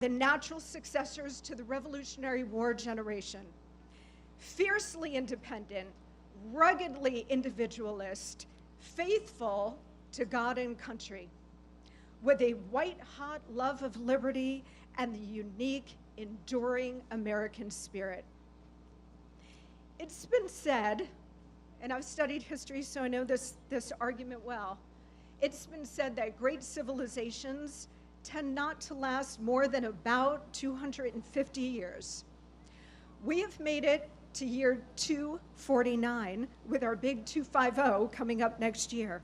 the natural successors to the Revolutionary War generation. Fiercely independent, ruggedly individualist, faithful to God and country, with a white-hot love of liberty and the unique, enduring American spirit. It's been said, and I've studied history, so I know this argument well, it's been said that great civilizations tend not to last more than about 250 years. We have made it to year 249 with our big 250 coming up next year.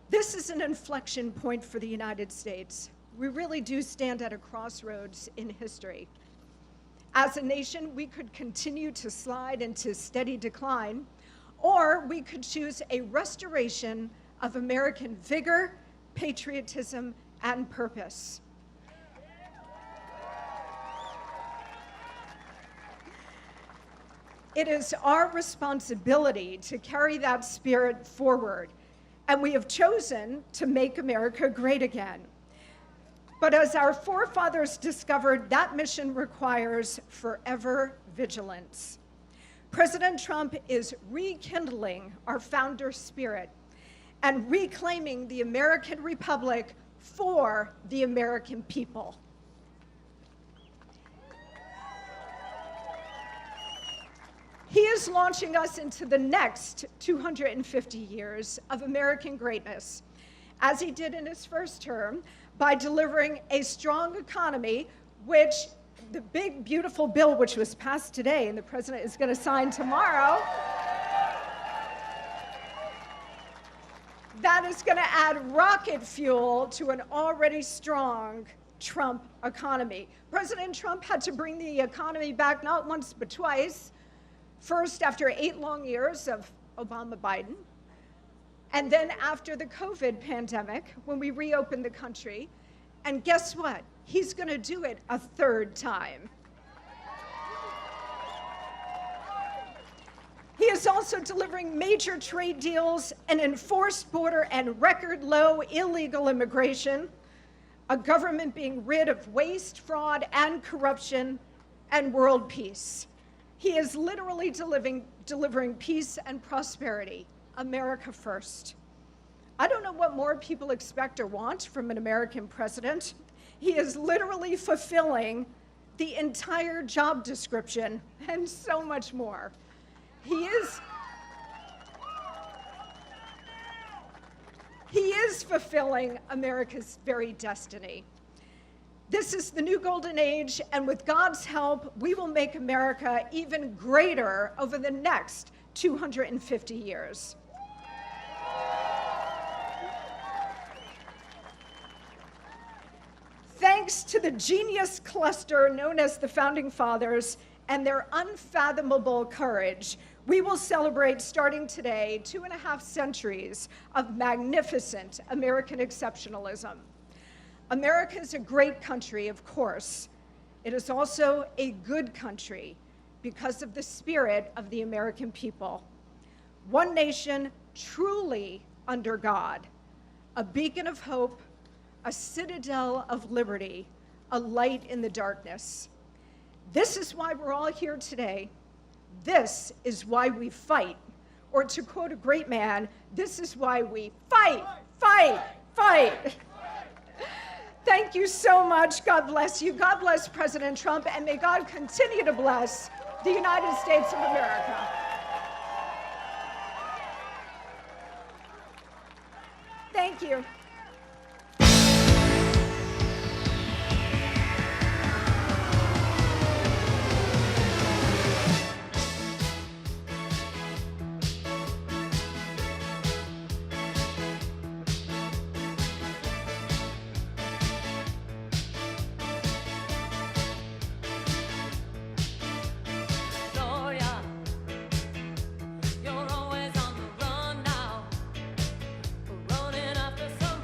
This is an inflection point for the United States. We really do stand at a crossroads in history. As a nation, we could continue to slide into steady decline, or we could choose a restoration of American vigor, patriotism, and purpose. It is our responsibility to carry that spirit forward, and we have chosen to make America great again. But as our forefathers discovered, that mission requires forever vigilance. President Trump is rekindling our founder spirit and reclaiming the American Republic for the American people. He is launching us into the next 250 years of American greatness, as he did in his first term, by delivering a strong economy, which the big, beautiful bill, which was passed today and the president is going to sign tomorrow, that is going to add rocket fuel to an already strong Trump economy. President Trump had to bring the economy back not once but twice. First, after 8 long years of Obama-Biden, and then after the COVID pandemic, when we reopened the country. And guess what? He's going to do it a 3rd time. He is also delivering major trade deals, an enforced border, and record low illegal immigration, a government being rid of waste, fraud, and corruption, and world peace. He is literally delivering peace and prosperity, America first. I don't know what more people expect or want from an American president. He is literally fulfilling the entire job description and so much more. He is fulfilling America's very destiny. This is the new golden age, and with God's help, we will make America even greater over the next 250 years. Thanks to the genius cluster known as the Founding Fathers and their unfathomable courage, we will celebrate, starting today, 2.5 centuries of magnificent American exceptionalism. America is a great country, of course. It is also a good country because of the spirit of the American people. One nation truly under God, a beacon of hope, a citadel of liberty, a light in the darkness. This is why we're all here today. This is why we fight. Or to quote a great man, this is why we fight, fight, fight. Thank you so much. God bless you. God bless President Trump, and may God continue to bless the United States of America. Thank you. You're always on the run now, running after some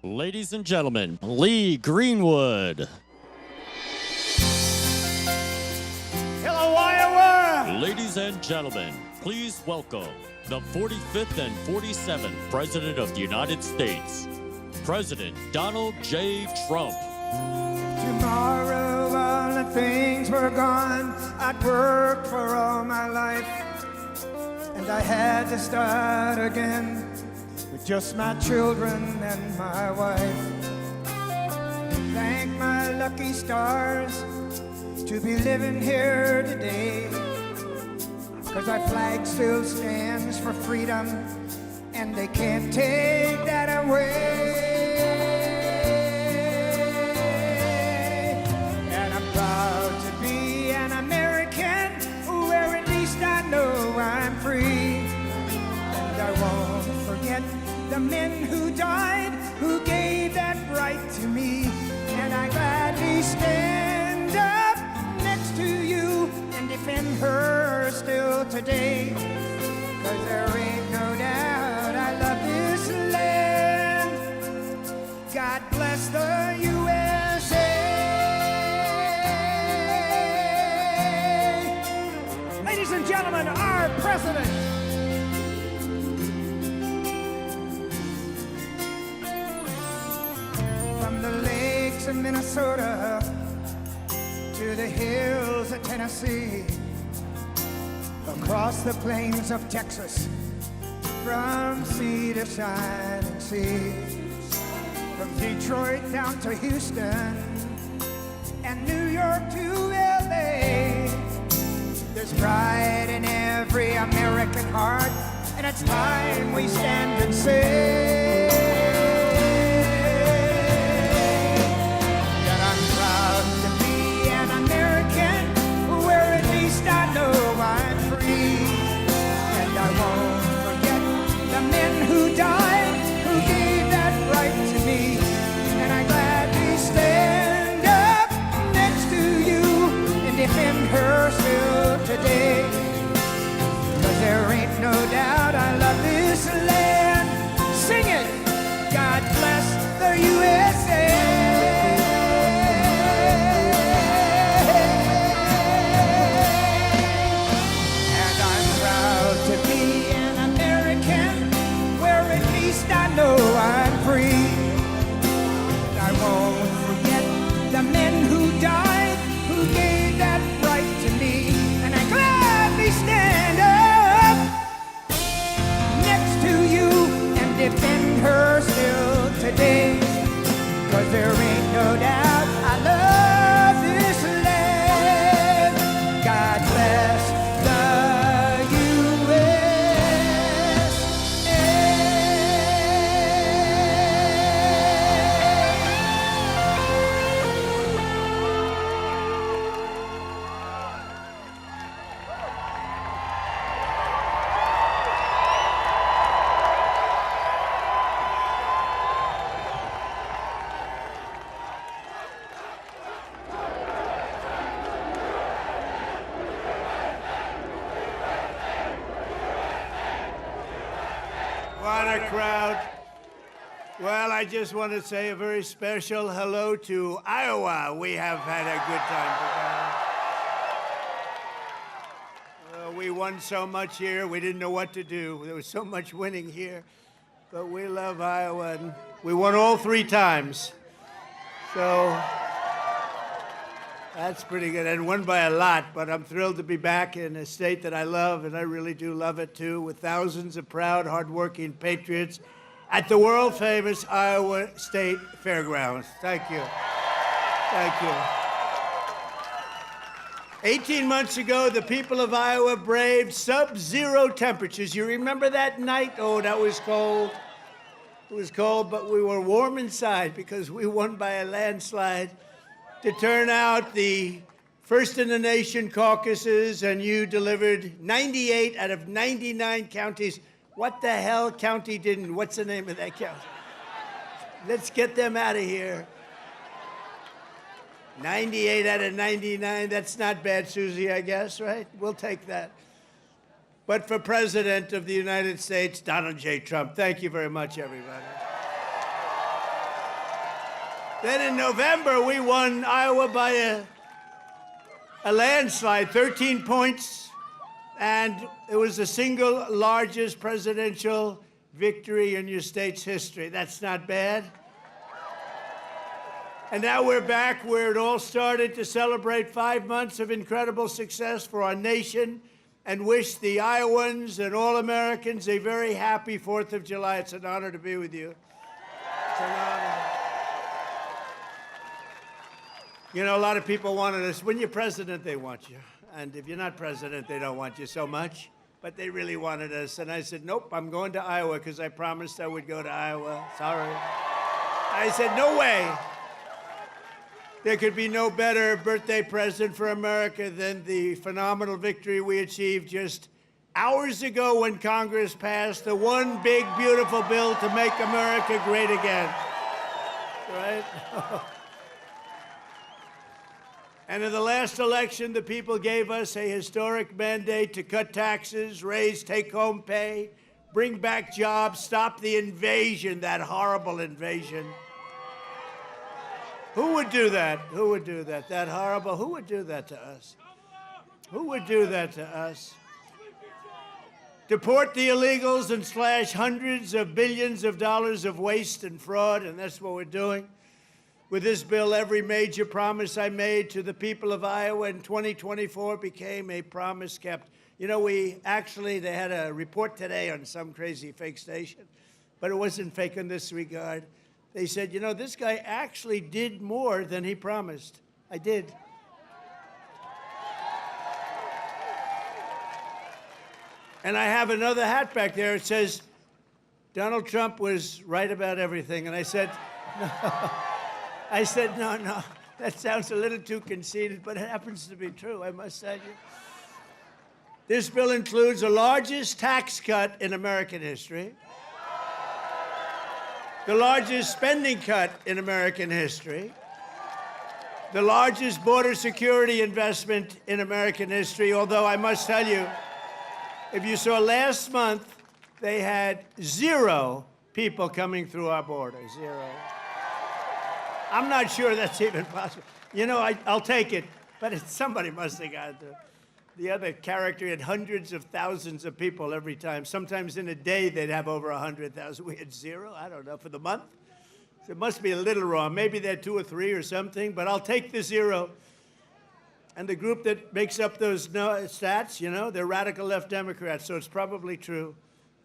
Ladies and gentlemen, Lee Greenwood. Hello, Iowa! Ladies and gentlemen, please welcome the 45th and 47th President of the United States, President Donald J. Trump. Tomorrow all the things were gone. I'd worked for all my life, and I had to start again with just my children and my wife. Thank my lucky stars to be living here today, 'cause our flag still stands for freedom, and they can't take that away. And I'm proud to be an American, where at least I know I'm free. And I won't forget the men who died, who gave that right to me. And I gladly stand up next to you and defend her still today. 'Cause there ain't no doubt I love this land. God bless the USA. Ladies and gentlemen, our president. From the lakes of Minnesota to the hills of Tennessee, across the plains of Texas, from sea to shining sea, from Detroit down to Houston and New York to LA. There's pride in every American heart, and it's time we stand and say that I'm proud to be an American, where at least I know I'm free. And I won't forget the men who died, who gave that right to me. And I gladly stand up next to you and defend her still today. 'Cause there ain't no doubt I love this land. Sing it! God bless the USA. And I'm proud to be an American, where at least I know I'm free. I won't forget the men who died, who gave that right to me. And I gladly stand up next to you and defend her still today. 'Cause there ain't no doubt I love this land. God bless the USA. What a crowd. Well, I just want to say a very special hello to Iowa. We have had a good time together. We won so much here, we didn't know what to do. There was so much winning here. But we love Iowa, and we won all 3 times. So that's pretty good, and won by a lot, but I'm thrilled to be back in a state that I love, and I really do love it too, with thousands of proud, hardworking patriots at the world-famous Iowa State Fairground. Thank you. Thank you. 18 months ago, the people of Iowa braved sub-zero temperatures. You remember that night? Oh, that was cold. It was cold, but we were warm inside because we won by a landslide to turn out the first in the nation caucuses, and you delivered 98 out of 99 counties. What the hell county didn't? What's the name of that county? Let's get them out of here. 98 out of 99, that's not bad, Susie, I guess, right? We'll take that. But for President of the United States, Donald J. Trump, thank you very much, everybody. Then in November, we won Iowa by a landslide, 13 points, and it was the single largest presidential victory in your state's history. That's not bad. And now we're back where it all started to celebrate 5 months of incredible success for our nation and wish the Iowans and all Americans a very happy 4th of July. It's an honor to be with you. It's an honor. You know, a lot of people wanted us. When you're president, they want you. And if you're not president, they don't want you so much. But they really wanted us. And I said, nope, I'm going to Iowa because I promised I would go to Iowa. Sorry. I said, no way. There could be no better birthday present for America than the phenomenal victory we achieved just hours ago when Congress passed the one big, beautiful bill to make America great again. Right? And in the last election, the people gave us a historic mandate to cut taxes, raise take-home pay, bring back jobs, stop the invasion, that horrible invasion. Who would do that? Who would do that? That horrible, who would do that to us? Who would do that to us? Deport the illegals and slash hundreds of billions of dollars of waste and fraud, and that's what we're doing. With this bill, every major promise I made to the people of Iowa in 2024 became a promise kept. You know, they had a report today on some crazy fake station, but it wasn't fake in this regard. They said, you know, this guy actually did more than he promised. I did. And I have another hat back there. It says, Donald Trump was right about everything. And I said, no. I said, no, that sounds a little too conceited, but it happens to be true, I must tell you. This bill includes the largest tax cut in American history, the largest spending cut in American history, the largest border security investment in American history, although I must tell you, if you saw last month, they had 0 people coming through our border, 0. I'm not sure that's even possible. You know, I'll take it, but somebody must have got to. The other character had hundreds of thousands of people every time. Sometimes in a day, they'd have over 100,000. We had 0, I don't know, for the month. So it must be a little wrong. Maybe they're 2 or 3 or something, but I'll take the 0. And the group that makes up those stats, you know, they're radical left Democrats, so it's probably true.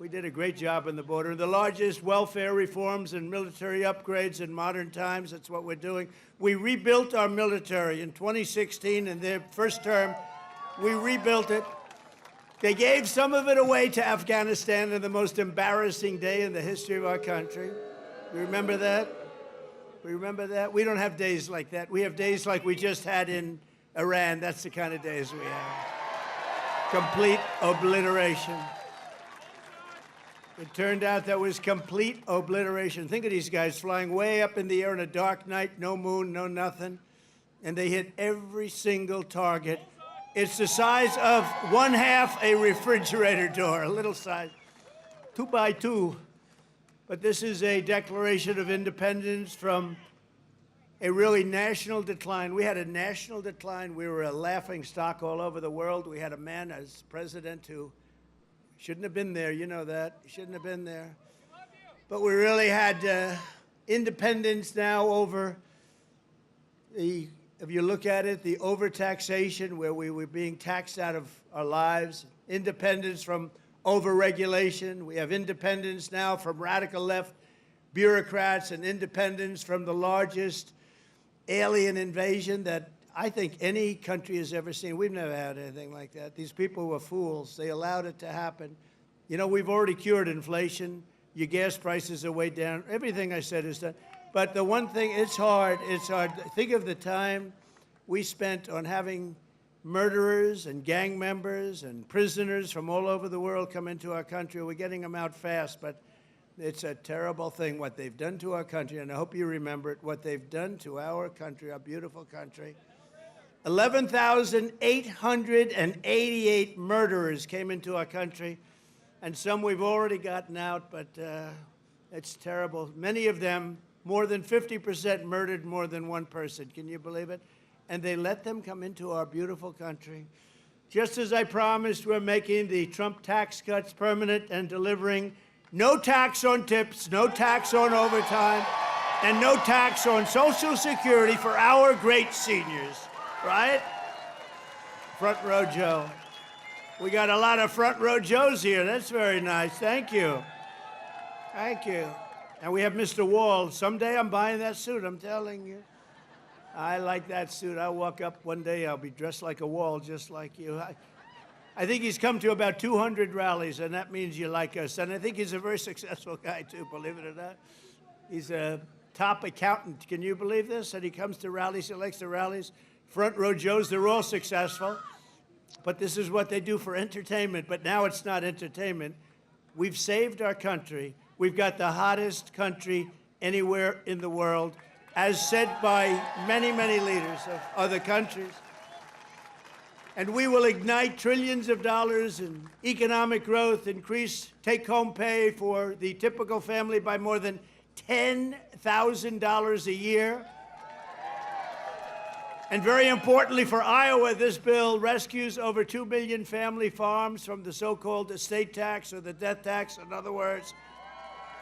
We did a great job on the border. The largest welfare reforms and military upgrades in modern times, that's what we're doing. We rebuilt our military in 2016, in their first term. We rebuilt it. They gave some of it away to Afghanistan on the most embarrassing day in the history of our country. You remember that? We remember that? We don't have days like that. We have days like we just had in Iran. That's the kind of days we have. Complete obliteration. It turned out that was complete obliteration. Think of these guys flying way up in the air on a dark night, no moon, no nothing, and they hit every single target. It's the size of 1/2 a refrigerator door, a little size, 2 by 2. But this is a declaration of independence from a really national decline. We had a national decline. We were a laughing stock all over the world. We had a man as president who shouldn't have been there, you know that. Shouldn't have been there. But we really had independence now over the, if you look at it, the overtaxation, where we were being taxed out of our lives. Independence from overregulation. We have independence now from radical left bureaucrats, and independence from the largest alien invasion that I think any country has ever seen. We've never had anything like that. These people were fools. They allowed it to happen. You know, we've already cured inflation. Your gas prices are way down. Everything I said is done. But the one thing, it's hard. It's hard. Think of the time we spent on having murderers and gang members and prisoners from all over the world come into our country. We're getting them out fast, but it's a terrible thing what they've done to our country, and I hope you remember it, what they've done to our country, our beautiful country. 11,888 murderers came into our country, and some we've already gotten out, but it's terrible. Many of them more than 50% murdered more than one person. Can you believe it? And they let them come into our beautiful country. Just as I promised, we're making the Trump tax cuts permanent and delivering no tax on tips, no tax on overtime, and no tax on Social Security for our great seniors, right? Front row Joe. We got a lot of front row Joes here. That's very nice. Thank you. Thank you. And we have Mr. Wall. Someday I'm buying that suit, I'm telling you. I like that suit. I'll walk up one day, I'll be dressed like a Wall, just like you. I think he's come to about 200 rallies, and that means you like us. And I think he's a very successful guy, too, believe it or not. He's a top accountant. Can you believe this? And he comes to rallies, he likes the rallies. Front row Joes, they're all successful. But this is what they do for entertainment. But now it's not entertainment. We've saved our country. We've got the hottest country anywhere in the world, as said by many, many leaders of other countries. And we will ignite trillions of dollars in economic growth, increase take-home pay for the typical family by more than $10,000 a year. And very importantly for Iowa, this bill rescues over 2 million family farms from the so-called estate tax or the death tax. In other words,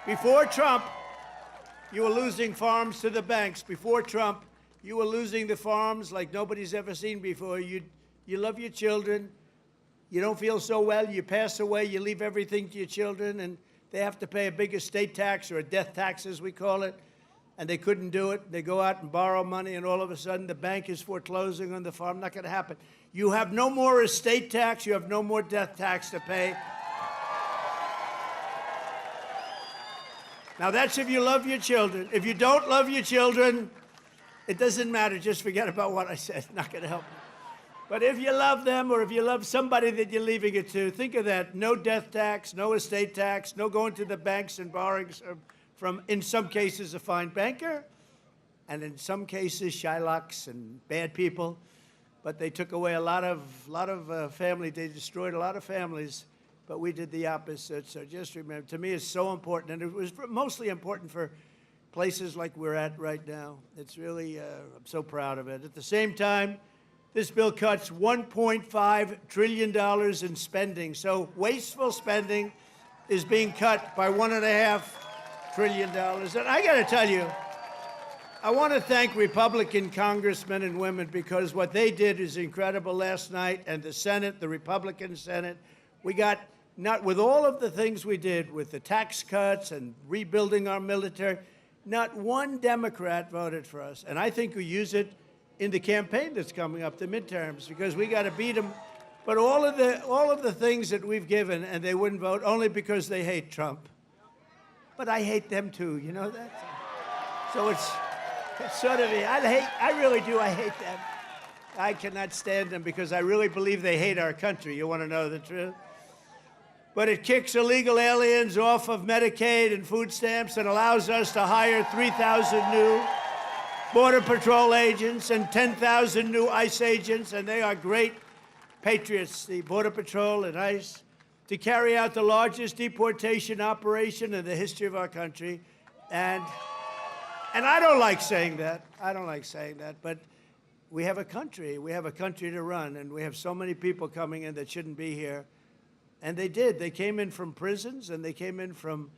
before Trump, you were losing farms to the banks. Before Trump, you were losing the farms like nobody's ever seen before. You love your children. You don't feel so well. You pass away. You leave everything to your children, and they have to pay a big estate tax or a death tax, as we call it. And they couldn't do it. They go out and borrow money, and all of a sudden the bank is foreclosing on the farm. Not going to happen. You have no more estate tax. You have no more death tax to pay. Now, that's if you love your children. If you don't love your children, it doesn't matter. Just forget about what I said. Not going to help you. But if you love them, or if you love somebody that you're leaving it to, think of that. No death tax, no estate tax, no going to the banks and borrowing from, in some cases, a fine banker, and in some cases, Shylocks and bad people. But they took away a lot of family. They destroyed a lot of families. But we did the opposite. So just remember, to me, it's so important, and it was mostly important for places like we're at right now. It's really, I'm so proud of it. At the same time, this bill cuts $1.5 trillion in spending. So wasteful spending is being cut by $1.5 trillion. And I got to tell you, I want to thank Republican congressmen and women, because what they did is incredible last night. And the Senate, the Republican Senate, we got, not with all of the things we did with the tax cuts and rebuilding our military, not one Democrat voted for us. And I think we use it in the campaign that's coming up, the midterms, because we got to beat them. But all of the things that we've given, and they wouldn't vote only because they hate Trump. But I hate them too, you know that? So it's sort of, I really do, I hate them. I cannot stand them because I really believe they hate our country. You want to know the truth? But it kicks illegal aliens off of Medicaid and food stamps and allows us to hire 3,000 new Border Patrol agents and 10,000 new ICE agents, and they are great patriots, the Border Patrol and ICE, to carry out the largest deportation operation in the history of our country. And I don't like saying that. I don't like saying that, but we have a country. We have a country to run, and we have so many people coming in that shouldn't be here. And they did. They came in from prisons, and they came in from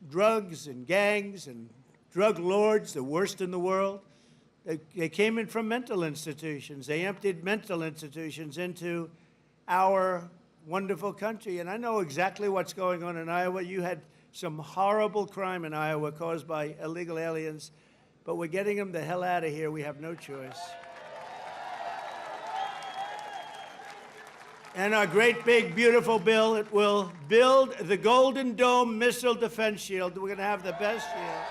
drugs and gangs and drug lords, the worst in the world. They came in from mental institutions. They emptied mental institutions into our wonderful country. And I know exactly what's going on in Iowa. You had some horrible crime in Iowa caused by illegal aliens, but we're getting them the hell out of here. We have no choice. And our great, big, beautiful bill, it will build the Golden Dome Missile Defense Shield. We're going to have the best shield.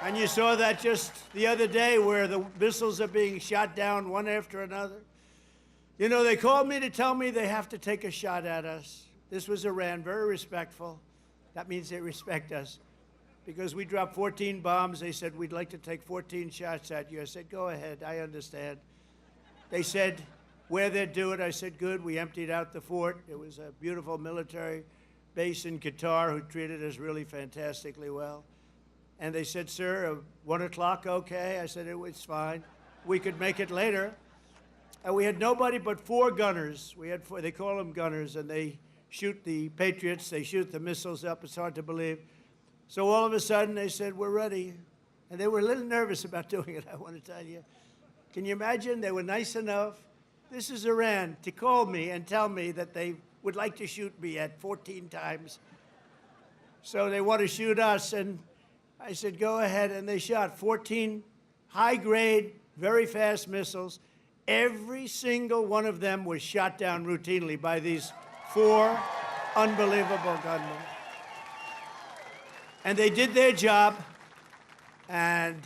And you saw that just the other day, where the missiles are being shot down one after another. You know, they called me to tell me they have to take a shot at us. This was Iran, very respectful. That means they respect us. Because we dropped 14 bombs, they said, we'd like to take 14 shots at you. I said, go ahead, I understand. They said, where they'd do it, I said, good. We emptied out the fort. It was a beautiful military base in Qatar who treated us really fantastically well. And they said, sir, 1 o'clock, okay? I said, it's fine. We could make it later. And we had nobody but 4 gunners. We had 4, they call them gunners, and they shoot the Patriots, they shoot the missiles up. It's hard to believe. So all of a sudden, they said, we're ready. And they were a little nervous about doing it, I want to tell you. Can you imagine? They were nice enough. This is Iran, to call me and tell me that they would like to shoot me at 14 times. So they want to shoot us, and I said, go ahead, and they shot 14 high-grade, very fast missiles. Every single one of them was shot down routinely by these 4 unbelievable gunmen. And they did their job, and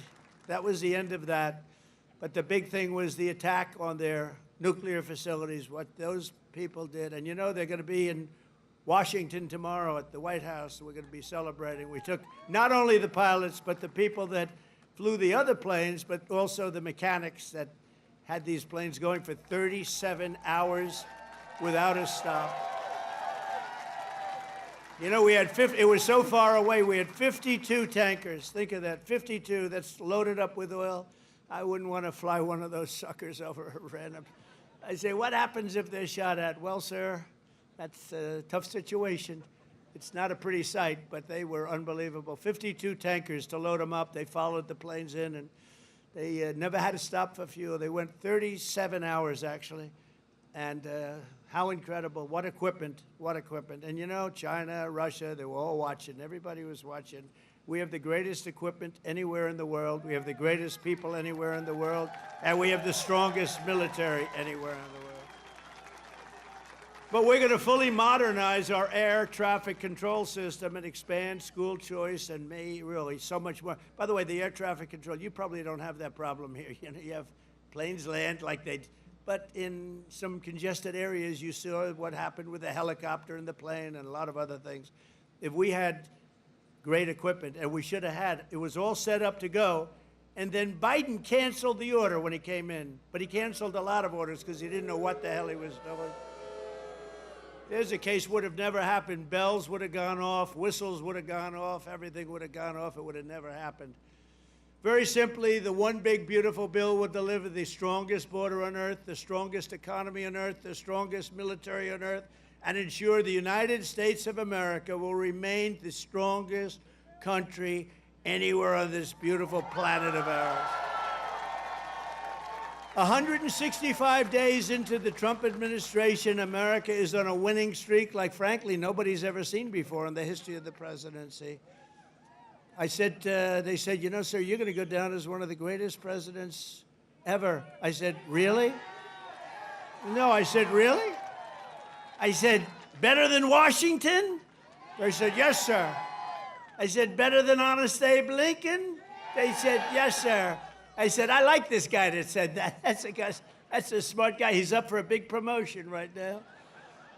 that was the end of that. But the big thing was the attack on their nuclear facilities, what those people did. And you know, they're going to be in Washington tomorrow at the White House. We're going to be celebrating. We took not only the pilots, but the people that flew the other planes, but also the mechanics that had these planes going for 37 hours without a stop. You know, we had it was so far away, we had 52 tankers. Think of that, 52 that's loaded up with oil. I wouldn't want to fly one of those suckers over Iran. I say, what happens if they're shot at? Well, sir, that's a tough situation. It's not a pretty sight, but they were unbelievable. 52 tankers to load them up. They followed the planes in, and they never had to stop for fuel. They went 37 hours, actually. And how incredible. What equipment, what equipment. And you know, China, Russia, they were all watching. Everybody was watching. We have the greatest equipment anywhere in the world. We have the greatest people anywhere in the world. And we have the strongest military anywhere in the world. But we're going to fully modernize our air traffic control system and expand school choice and really so much more. By the way, the air traffic control, you probably don't have that problem here. You know, you have planes land like they, but in some congested areas, you saw what happened with the helicopter and the plane and a lot of other things. If we had great equipment, and we should have had, it was all set up to go, and then Biden canceled the order when he came in, but he canceled a lot of orders because he didn't know what the hell he was doing. There's a case would have never happened. Bells would have gone off, whistles would have gone off, everything would have gone off. It would have never happened. Very simply, the one big beautiful bill would deliver the strongest border on earth, the strongest economy on earth, the strongest military on earth, and ensure the United States of America will remain the strongest country anywhere on this beautiful planet of ours. 165 days into the Trump administration, America is on a winning streak like, frankly, nobody's ever seen before in the history of the presidency. I said, they said, you know, sir, you're going to go down as one of the greatest presidents ever. I said, really? No, I said, really? I said, better than Washington? They said, yes, sir. I said, better than Honest Abe Lincoln? They said, yes, sir. I said, I like this guy that said that. That's a smart guy. He's up for a big promotion right now.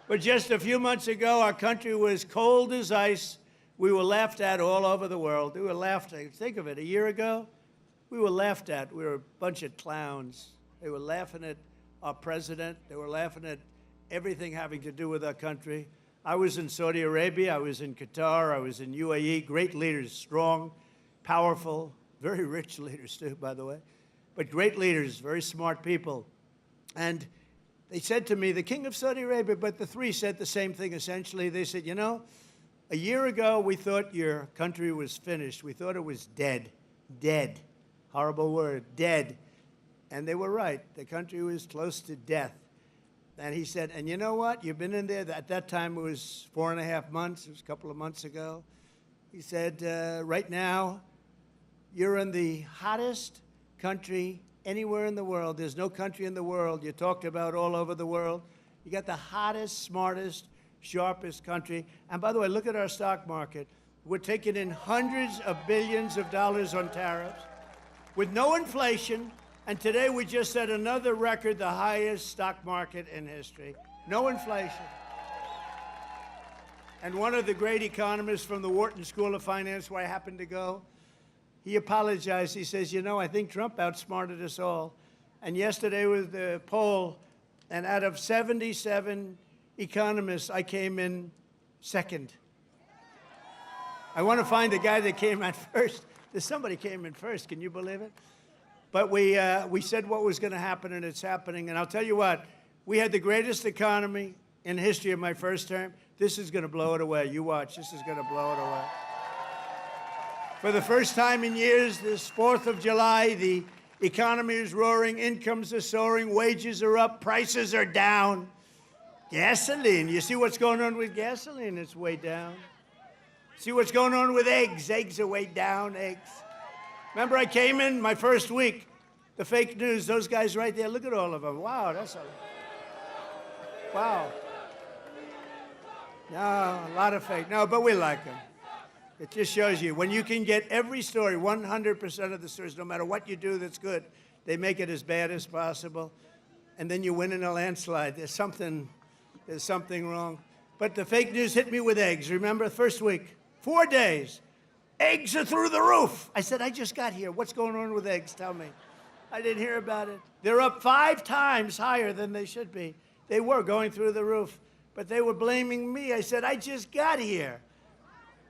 But just a few months ago, our country was cold as ice. We were laughed at all over the world. We were laughed at. Think of it, a year ago, we were laughed at. We were a bunch of clowns. They were laughing at our president. They were laughing at everything having to do with our country. I was in Saudi Arabia. I was in Qatar. I was in UAE. Great leaders, strong, powerful, very rich leaders too, by the way. But great leaders, very smart people. And they said to me, the king of Saudi Arabia, but the three said the same thing essentially. They said, you know, a year ago we thought your country was finished. We thought it was dead. Dead. Horrible word, dead. And they were right. The country was close to death. And he said, and you know what? You've been in there. At that time, it was 4.5 months. It was a couple of months ago. He said, right now, you're in the hottest country anywhere in the world. There's no country in the world. You talked about all over the world. You got the hottest, smartest, sharpest country. And by the way, look at our stock market. We're taking in hundreds of billions of dollars on tariffs with no inflation. And today we just set another record, the highest stock market in history. No inflation. And one of the great economists from the Wharton School of Finance, where I happened to go, he apologized. He says, you know, I think Trump outsmarted us all. And yesterday was the poll, and out of 77 economists, I came in second. I want to find the guy that came out first. Somebody came in first. Can you believe it? But we said what was going to happen, and it's happening. And I'll tell you what, we had the greatest economy in the history of my first term. This is going to blow it away. You watch. This is going to blow it away. For the first time in years, this 4th of July, the economy is roaring, incomes are soaring, wages are up, prices are down. Gasoline, you see what's going on with gasoline? It's way down. See what's going on with eggs? Eggs are way down, eggs. Remember I came in my first week, the fake news, those guys right there, look at all of them. Wow, that's wow. No, a lot of fake. No, but we like them. It just shows you, when you can get every story, 100% of the stories, no matter what you do that's good, they make it as bad as possible, and then you win in a landslide. There's something wrong. But the fake news hit me with eggs. Remember, first week, 4 days, eggs are through the roof. I said, I just got here. What's going on with eggs? Tell me. I didn't hear about it. They're up 5 times higher than they should be. They were going through the roof, but they were blaming me. I said, I just got here.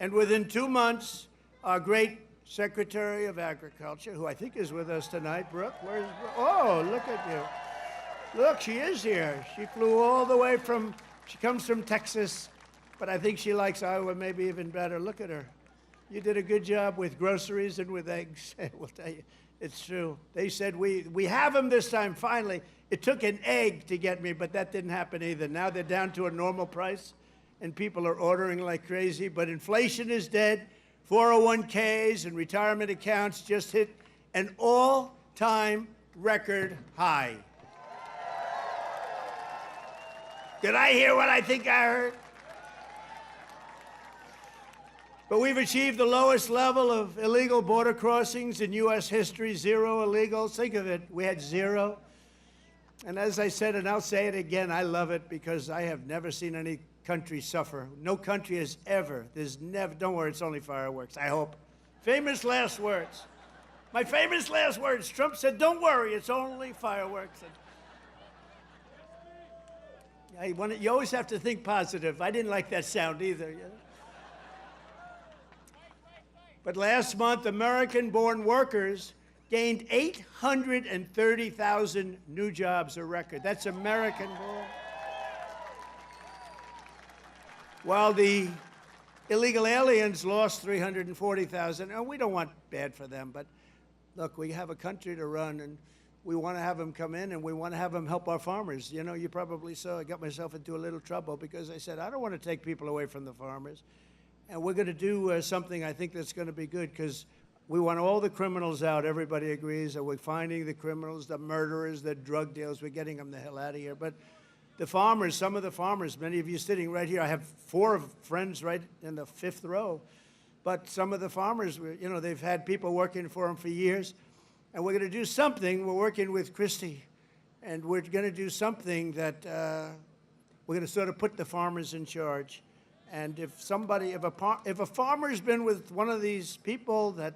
And within 2 months, our great Secretary of Agriculture, who I think is with us tonight, Brooke, where's Brooke? Oh, look at you. Look, she is here. She flew all the way she comes from Texas, but I think she likes Iowa maybe even better. Look at her. You did a good job with groceries and with eggs. We'll tell you, it's true. They said, we have them this time, finally. It took an egg to get me, but that didn't happen either. Now they're down to a normal price, and people are ordering like crazy, but inflation is dead. 401ks and retirement accounts just hit an all-time record high. Did I hear what I think I heard? But we've achieved the lowest level of illegal border crossings in U.S. history, 0 illegals. Think of it, we had 0. And as I said, and I'll say it again, I love it because I have never seen any country suffer. No country has ever. There's never, don't worry, it's only fireworks, I hope. Famous last words. My famous last words, Trump said, don't worry, it's only fireworks. You always have to think positive. I didn't like that sound either. You know? But last month, American-born workers gained 830,000 new jobs, a record. That's American-born. While the illegal aliens lost 340,000. And we don't want bad for them, but look, we have a country to run, and we want to have them come in, and we want to have them help our farmers. You know, you probably saw I got myself into a little trouble because I said, I don't want to take people away from the farmers. And we're going to do something I think that's going to be good because we want all the criminals out. Everybody agrees that we're finding the criminals, the murderers, the drug dealers. We're getting them the hell out of here. But the farmers, some of the farmers, many of you sitting right here, I have 4 friends right in the 5th row. But some of the farmers, you know, they've had people working for them for years. And we're going to do something. We're working with Christie. And we're going to do something that we're going to sort of put the farmers in charge. And if a farmer's been with one of these people that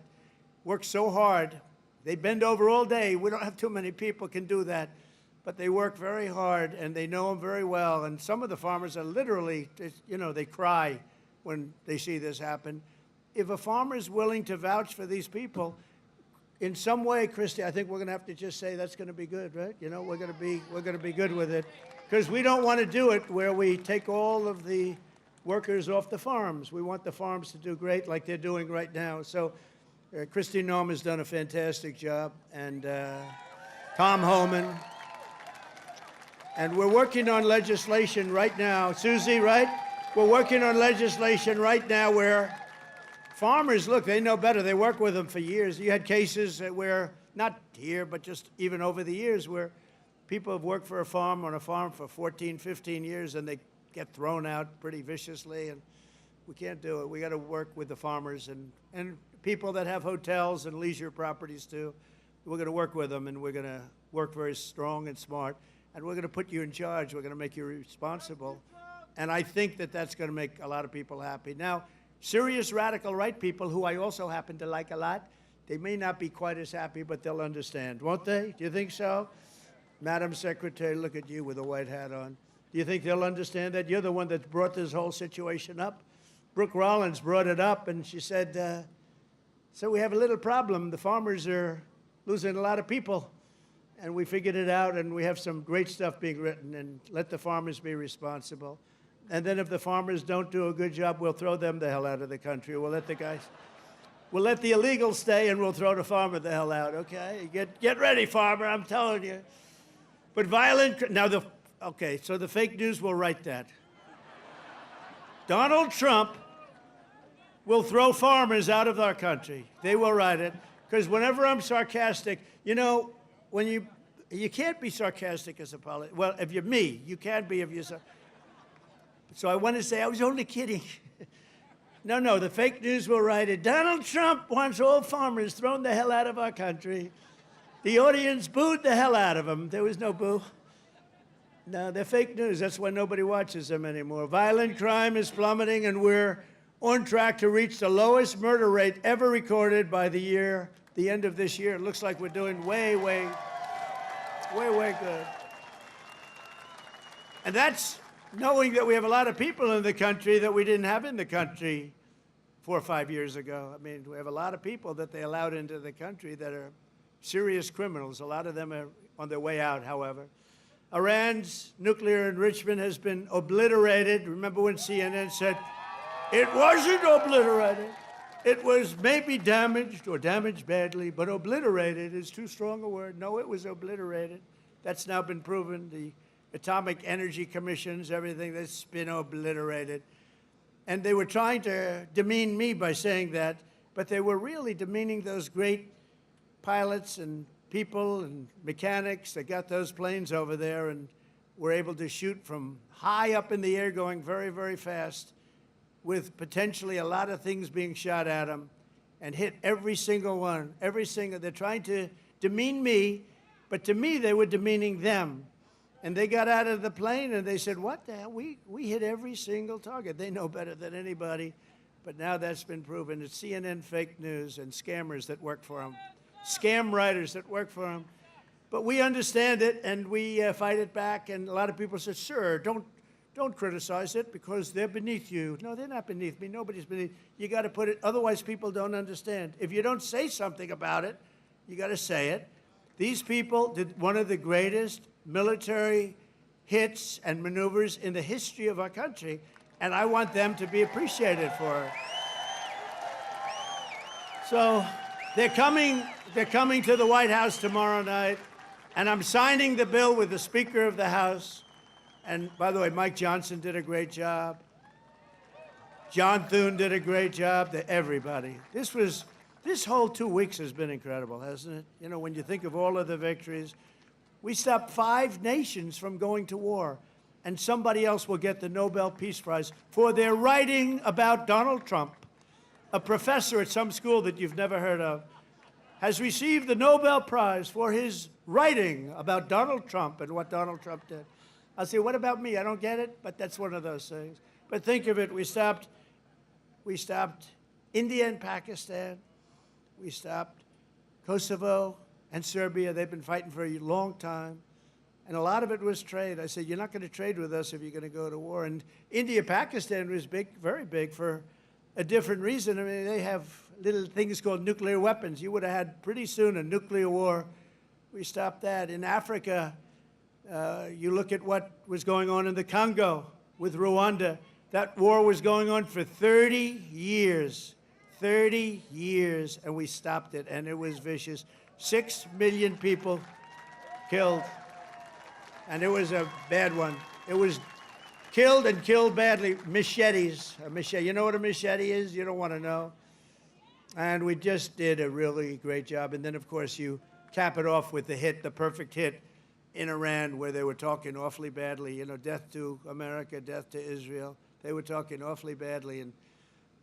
work so hard, they bend over all day. We don't have too many people can do that. But they work very hard, and they know them very well. And some of the farmers are literally, you know, they cry when they see this happen. If a farmer is willing to vouch for these people, in some way, Christy, I think we're going to have to just say that's going to be good, right? You know, we're going to be good with it, because we don't want to do it where we take all of the workers off the farms. We want the farms to do great, like they're doing right now. So, Christy Norm has done a fantastic job, and Tom Homan. And we're working on legislation right now. Susie, right? We're working on legislation right now where farmers, look, they know better. They work with them for years. You had cases where, not here, but just even over the years, where people have worked for on a farm for 14, 15 years, and they get thrown out pretty viciously, and we can't do it. We got to work with the farmers and people that have hotels and leisure properties, too. We're going to work with them, and we're going to work very strong and smart. And we're going to put you in charge. We're going to make you responsible. And I think that that's going to make a lot of people happy. Now, serious radical right people, who I also happen to like a lot, they may not be quite as happy, but they'll understand, won't they? Do you think so? Madam Secretary, look at you with a white hat on. Do you think they'll understand that? You're the one that brought this whole situation up. Brooke Rollins brought it up, and she said, So we have a little problem. The farmers are losing a lot of people. And we figured it out, and we have some great stuff being written, and let the farmers be responsible. And then if the farmers don't do a good job, we'll throw them the hell out of the country. We'll let the illegals stay, and we'll throw the farmer the hell out, okay? Get ready, farmer, I'm telling you. But so the fake news will write that. Donald Trump will throw farmers out of our country. They will write it, because whenever I'm sarcastic, when you can't be sarcastic as a politician. Well, if you're me, you can't be if you're so I want to say I was only kidding. No, the fake news will write it. Donald Trump wants all farmers thrown the hell out of our country. The audience booed the hell out of him. There was no boo. No, they're fake news. That's why nobody watches them anymore. Violent crime is plummeting, and we're on track to reach the lowest murder rate ever recorded by the end of this year. It looks like we're doing way good. And that's knowing that we have a lot of people in the country that we didn't have in the country 4 or 5 years ago. I mean, we have a lot of people that they allowed into the country that are serious criminals. A lot of them are on their way out, however. Iran's nuclear enrichment has been obliterated. Remember when CNN said, it wasn't obliterated. It was maybe damaged or damaged badly, but obliterated is too strong a word. No, it was obliterated. That's now been proven. The Atomic Energy Commissions, everything, that's been obliterated. And they were trying to demean me by saying that, but they were really demeaning those great pilots and people and mechanics that got those planes over there and were able to shoot from high up in the air going very, very fast with potentially a lot of things being shot at them and hit every single one, they're trying to demean me, but to me they were demeaning them. And they got out of the plane and they said, what the hell, we hit every single target. They know better than anybody, but now that's been proven. It's CNN fake news and scammers that work for them, scam writers that work for them. But we understand it and we fight it back, and a lot of people said, sir, don't criticize it because they're beneath you. No, they're not beneath me. Nobody's beneath. You got to put it, otherwise people don't understand. If you don't say something about it, you got to say it. These people did one of the greatest military hits and maneuvers in the history of our country, and I want them to be appreciated for it. So they're coming to the White House tomorrow night, and I'm signing the bill with the Speaker of the House. And by the way, Mike Johnson did a great job. John Thune did a great job. Everybody. This whole 2 weeks has been incredible, hasn't it? When you think of all of the victories, we stopped 5 nations from going to war, and somebody else will get the Nobel Peace Prize for their writing about Donald Trump. A professor at some school that you've never heard of has received the Nobel Prize for his writing about Donald Trump and what Donald Trump did. I'll say, what about me? I don't get it, but that's one of those things. But think of it, we stopped India and Pakistan, we stopped Kosovo and Serbia. They've been fighting for a long time. And a lot of it was trade. I said, you're not going to trade with us if you're going to go to war. And India, Pakistan was big, very big for a different reason. I mean, they have little things called nuclear weapons. You would have had pretty soon a nuclear war. We stopped that. In Africa, you look at what was going on in the Congo with Rwanda. That war was going on for 30 years. 30 years, and we stopped it, and it was vicious. 6 million people killed, and it was a bad one. It was killed and killed badly. Machetes. A machete. You know what a machete is? You don't want to know. And we just did a really great job. And then, of course, you cap it off with the perfect hit in Iran, where they were talking awfully badly. Death to America, death to Israel. They were talking awfully badly, and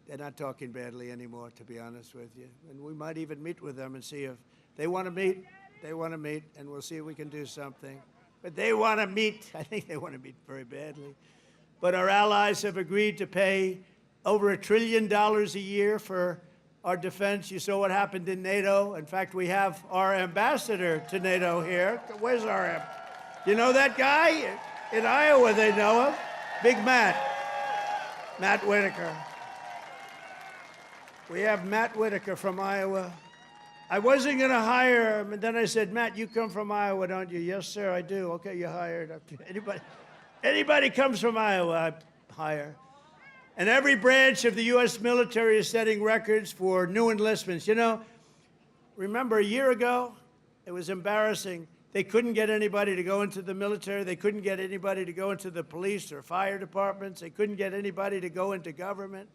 they're not talking badly anymore, to be honest with you. And we might even meet with them and see if they want to meet. They want to meet, and we'll see if we can do something. But they want to meet. I think they want to meet very badly. But our allies have agreed to pay over $1 trillion a year for our defense. You saw what happened in NATO. In fact, we have our ambassador to NATO here. Where's our You know that guy? In Iowa, they know him. Big Matt Whitaker. We have Matt Whitaker from Iowa. I wasn't going to hire him, and then I said, Matt, you come from Iowa, don't you? Yes, sir, I do. Okay, you're hired. Anybody comes from Iowa, I hire. And every branch of the U.S. military is setting records for new enlistments. You know, remember a year ago, it was embarrassing. They couldn't get anybody to go into the military. They couldn't get anybody to go into the police or fire departments. They couldn't get anybody to go into government.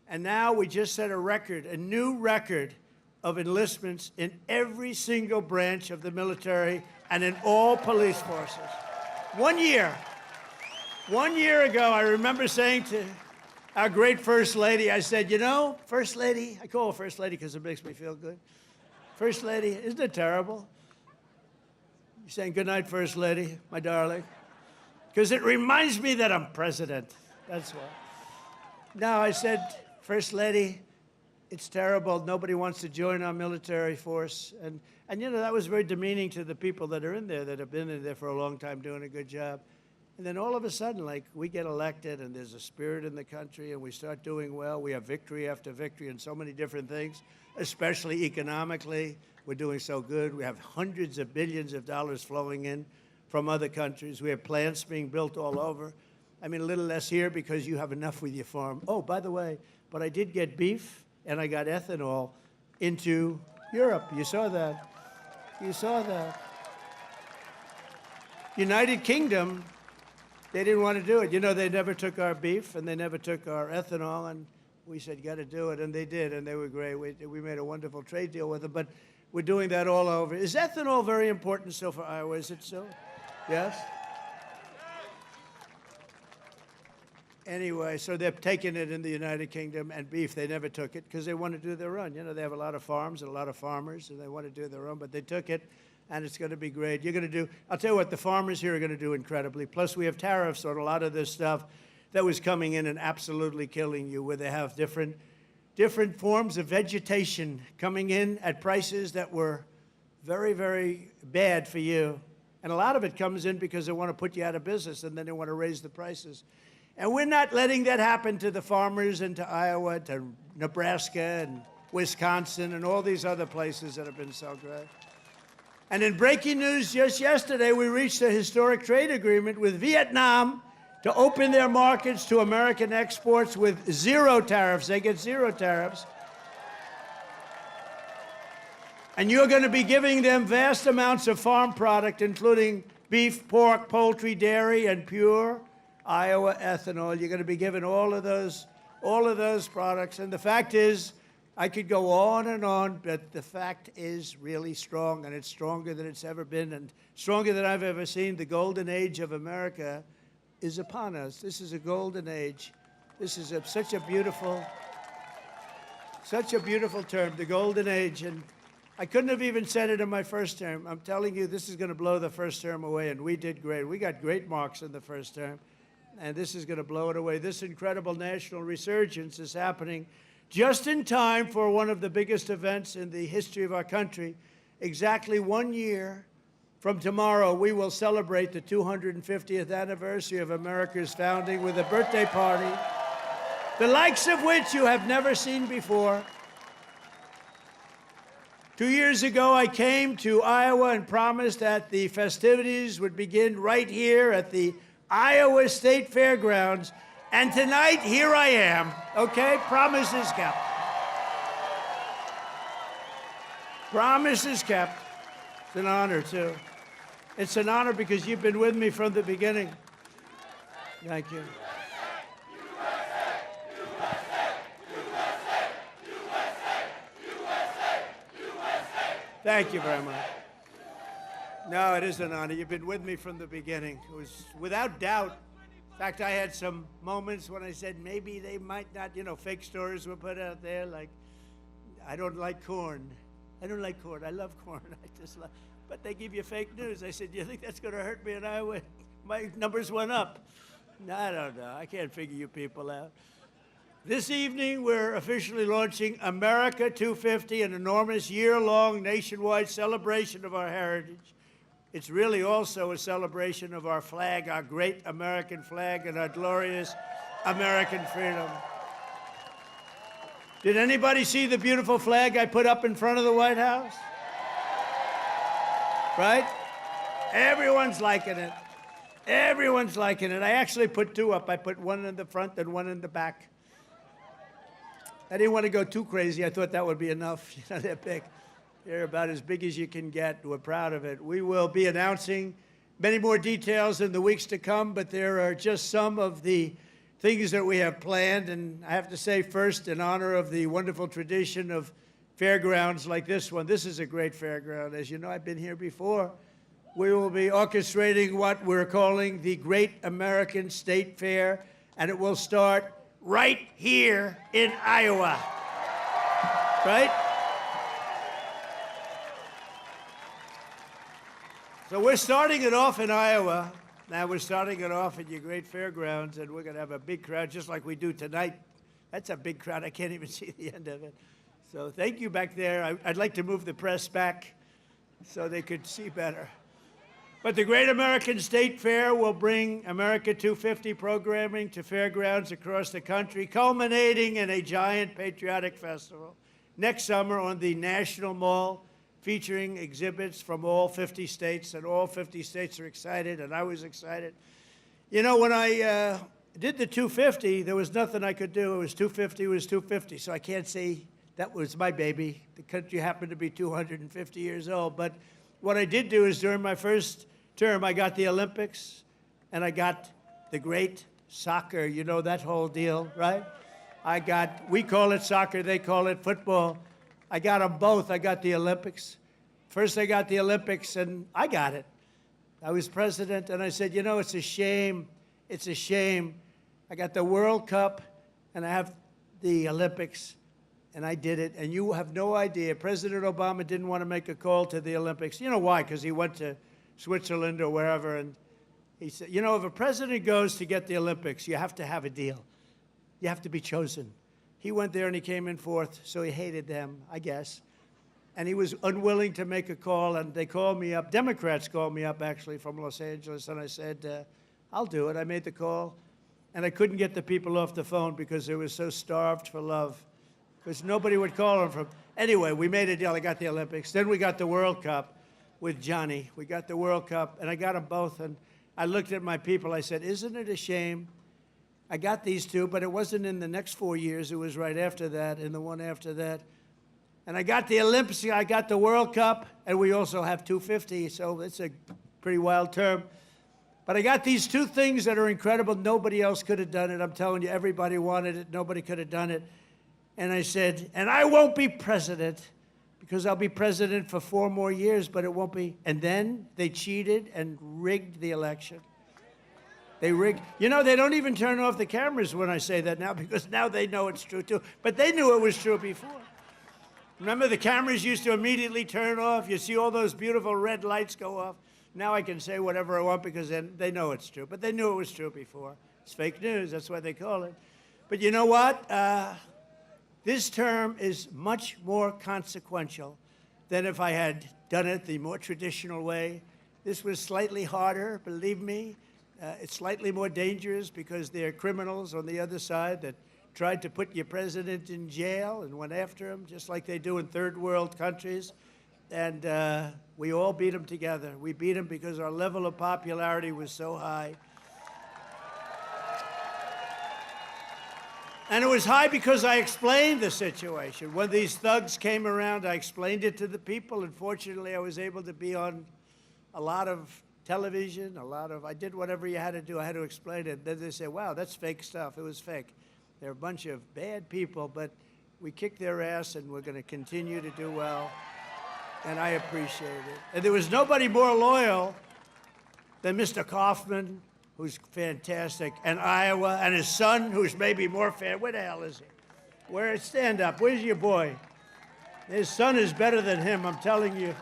And now we just set a record, a new record of enlistments in every single branch of the military and in all police forces. 1 year. 1 year ago, I remember saying to our great First Lady, I said, you know, First Lady, I call her First Lady because it makes me feel good. First Lady, isn't it terrible? You're saying good night, First Lady, my darling. Because it reminds me that I'm president. That's why. Now, I said, First Lady, it's terrible. Nobody wants to join our military force. And you know, that was very demeaning to the people that are in there, that have been in there for a long time doing a good job. And then all of a sudden, like, we get elected and there's a spirit in the country and we start doing well. We have victory after victory in so many different things, especially economically. We're doing so good. We have hundreds of billions of dollars flowing in from other countries. We have plants being built all over. I mean, a little less here because you have enough with your farm. Oh, by the way, but I did get beef and I got ethanol into Europe. You saw that. You saw that. United Kingdom, they didn't want to do it. You know, they never took our beef and they never took our ethanol, and we said, you got to do it, and they did, and they were great. We made a wonderful trade deal with them, but we're doing that all over. Is ethanol very important still for Iowa? Is it so? Yes? Anyway, so they're taking it in the United Kingdom, and beef, they never took it because they want to do their own. You know, they have a lot of farms and a lot of farmers, and they want to do their own, but they took it, and it's going to be great. You're going to do, I'll tell you what, the farmers here are going to do incredibly. Plus, we have tariffs on a lot of this stuff that was coming in and absolutely killing you, where they have different forms of vegetation coming in at prices that were very, very bad for you. And a lot of it comes in because they want to put you out of business, and then they want to raise the prices. And we're not letting that happen to the farmers and to Iowa, to Nebraska and Wisconsin and all these other places that have been so great. And in breaking news just yesterday, we reached a historic trade agreement with Vietnam to open their markets to American exports with zero tariffs. They get zero tariffs. And you're going to be giving them vast amounts of farm product, including beef, pork, poultry, dairy, and pure Iowa ethanol. You're going to be given all of those products. And the fact is, I could go on, but the fact is really strong, and it's stronger than it's ever been, and stronger than I've ever seen. The golden age of America is upon us. This is a golden age. This is such a beautiful term, the golden age. And I couldn't have even said it in my first term. I'm telling you, this is going to blow the first term away, and we did great. We got great marks in the first term, and this is going to blow it away. This incredible national resurgence is happening just in time for one of the biggest events in the history of our country. Exactly 1 year from tomorrow, we will celebrate the 250th anniversary of America's founding with a birthday party, the likes of which you have never seen before. 2 years ago, I came to Iowa and promised that the festivities would begin right here at the Iowa State Fairgrounds. And tonight, here I am, okay? Promise is kept. Promise is kept. It's an honor, too. It's an honor because you've been with me from the beginning. Thank you. Thank you very much. No, it is an honor. You've been with me from the beginning. It was without doubt. In fact, I had some moments when I said maybe they might not, you know, fake stories were put out there like, I don't like corn. I don't like corn. I love corn. I just love, but they give you fake news. I said, do you think that's going to hurt me in Iowa? My numbers went up. No, I don't know. I can't figure you people out. This evening, we're officially launching America 250, an enormous year-long nationwide celebration of our heritage. It's really also a celebration of our flag, our great American flag, and our glorious American freedom. Did anybody see the beautiful flag I put up in front of the White House? Right? Everyone's liking it. Everyone's liking it. I actually put two up. I put one in the front and one in the back. I didn't want to go too crazy. I thought that would be enough. You know, they're big. They're about as big as you can get. We're proud of it. We will be announcing many more details in the weeks to come, but there are just some of the things that we have planned. And I have to say, first, in honor of the wonderful tradition of fairgrounds like this one. This is a great fairground. As you know, I've been here before. We will be orchestrating what we're calling the Great American State Fair, and it will start right here in Iowa. Right? So we're starting it off in Iowa. Now we're starting it off at your great fairgrounds, and we're going to have a big crowd just like we do tonight. That's a big crowd. I can't even see the end of it. So thank you back there. I'd like to move the press back so they could see better. But the Great American State Fair will bring America 250 programming to fairgrounds across the country, culminating in a giant patriotic festival next summer on the National Mall, featuring exhibits from all 50 states, and all 50 states are excited, and I was excited. You know, when I did the 250, there was nothing I could do. It was 250, it was 250, so I can't say that was my baby. The country happened to be 250 years old, but what I did do is during my first term, I got the Olympics, and I got the great soccer, you know, that whole deal, right? We call it soccer, they call it football. I got them both. I got the Olympics. First I got the Olympics, and I got it. I was president, and I said, you know, it's a shame. It's a shame. I got the World Cup, and I have the Olympics, and I did it. And you have no idea. President Obama didn't want to make a call to the Olympics. You know why? Because he went to Switzerland or wherever, and he said, you know, if a president goes to get the Olympics, you have to have a deal. You have to be chosen. He went there and he came in fourth, so he hated them, I guess. And he was unwilling to make a call, and they called me up. Democrats called me up, actually, from Los Angeles, and I said, I'll do it. I made the call, and I couldn't get the people off the phone because they were so starved for love, because nobody would call them from. Anyway, we made a deal. I got the Olympics. Then we got the World Cup with Johnny. We got the World Cup, and I got them both, and I looked at my people. I said, isn't it a shame? I got these two, but it wasn't in the next 4 years. It was right after that and the one after that. And I got the Olympics, I got the World Cup, and we also have 250, so it's a pretty wild term. But I got these two things that are incredible. Nobody else could have done it. I'm telling you, everybody wanted it. Nobody could have done it. And I said, and I won't be president because I'll be president for 4 more years, but it won't be. And then they cheated and rigged the election. They rigged. You know, they don't even turn off the cameras when I say that now because now they know it's true, too. But they knew it was true before. Remember, the cameras used to immediately turn off. You see all those beautiful red lights go off. Now I can say whatever I want because then they know it's true. But they knew it was true before. It's fake news. That's what they call it. But you know what? This term is much more consequential than if I had done it the more traditional way. This was slightly harder, believe me. It's slightly more dangerous because there are criminals on the other side that tried to put your president in jail and went after him, just like they do in third world countries. And we all beat him together. We beat him because our level of popularity was so high. And it was high because I explained the situation. When these thugs came around, I explained it to the people. And fortunately, I was able to be on a lot of television, I did whatever you had to do. I had to explain it. Then they say, wow, that's fake stuff. It was fake. They're a bunch of bad people, but we kicked their ass, and we're going to continue to do well. And I appreciate it. And there was nobody more loyal than Mr. Kaufman, who's fantastic, and Iowa, and his son, who's maybe more fan. Where the hell is he? Stand up. Where's your boy? His son is better than him, I'm telling you.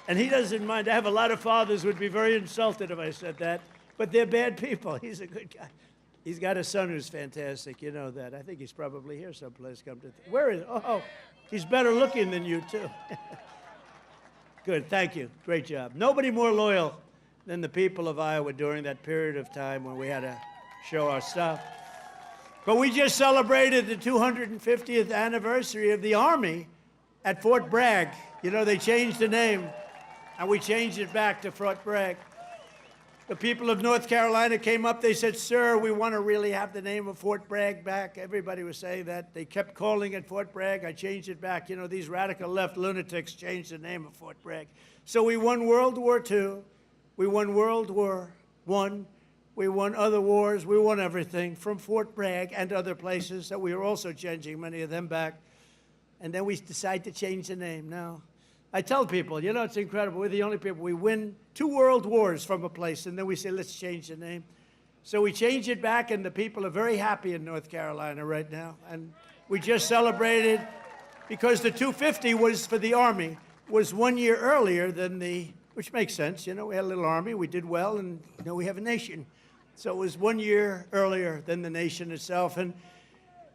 And he doesn't mind. I have a lot of fathers who would be very insulted if I said that, but they're bad people. He's a good guy. He's got a son who's fantastic. You know that. I think he's probably here someplace. Where is he? Oh, he's better looking than you, too. Good. Thank you. Great job. Nobody more loyal than the people of Iowa during that period of time when we had to show our stuff. But we just celebrated the 250th anniversary of the Army at Fort Bragg. You know, they changed the name, and we changed it back to Fort Bragg. The people of North Carolina came up, they said, sir, we want to really have the name of Fort Bragg back. Everybody was saying that. They kept calling it Fort Bragg. I changed it back. You know, these radical left lunatics changed the name of Fort Bragg. So we won World War II. We won World War I. We won other wars. We won everything from Fort Bragg and other places that we were also changing many of them back. And then we decided to change the name. Now, I tell people, you know, it's incredible. We're the only people. We win 2 world wars from a place, and then we say, let's change the name. So we change it back, and the people are very happy in North Carolina right now. And we just celebrated, because the 250 was for the Army, was 1 year earlier than which makes sense. You know, we had a little Army, we did well, and now we have a nation. So it was 1 year earlier than the nation itself. And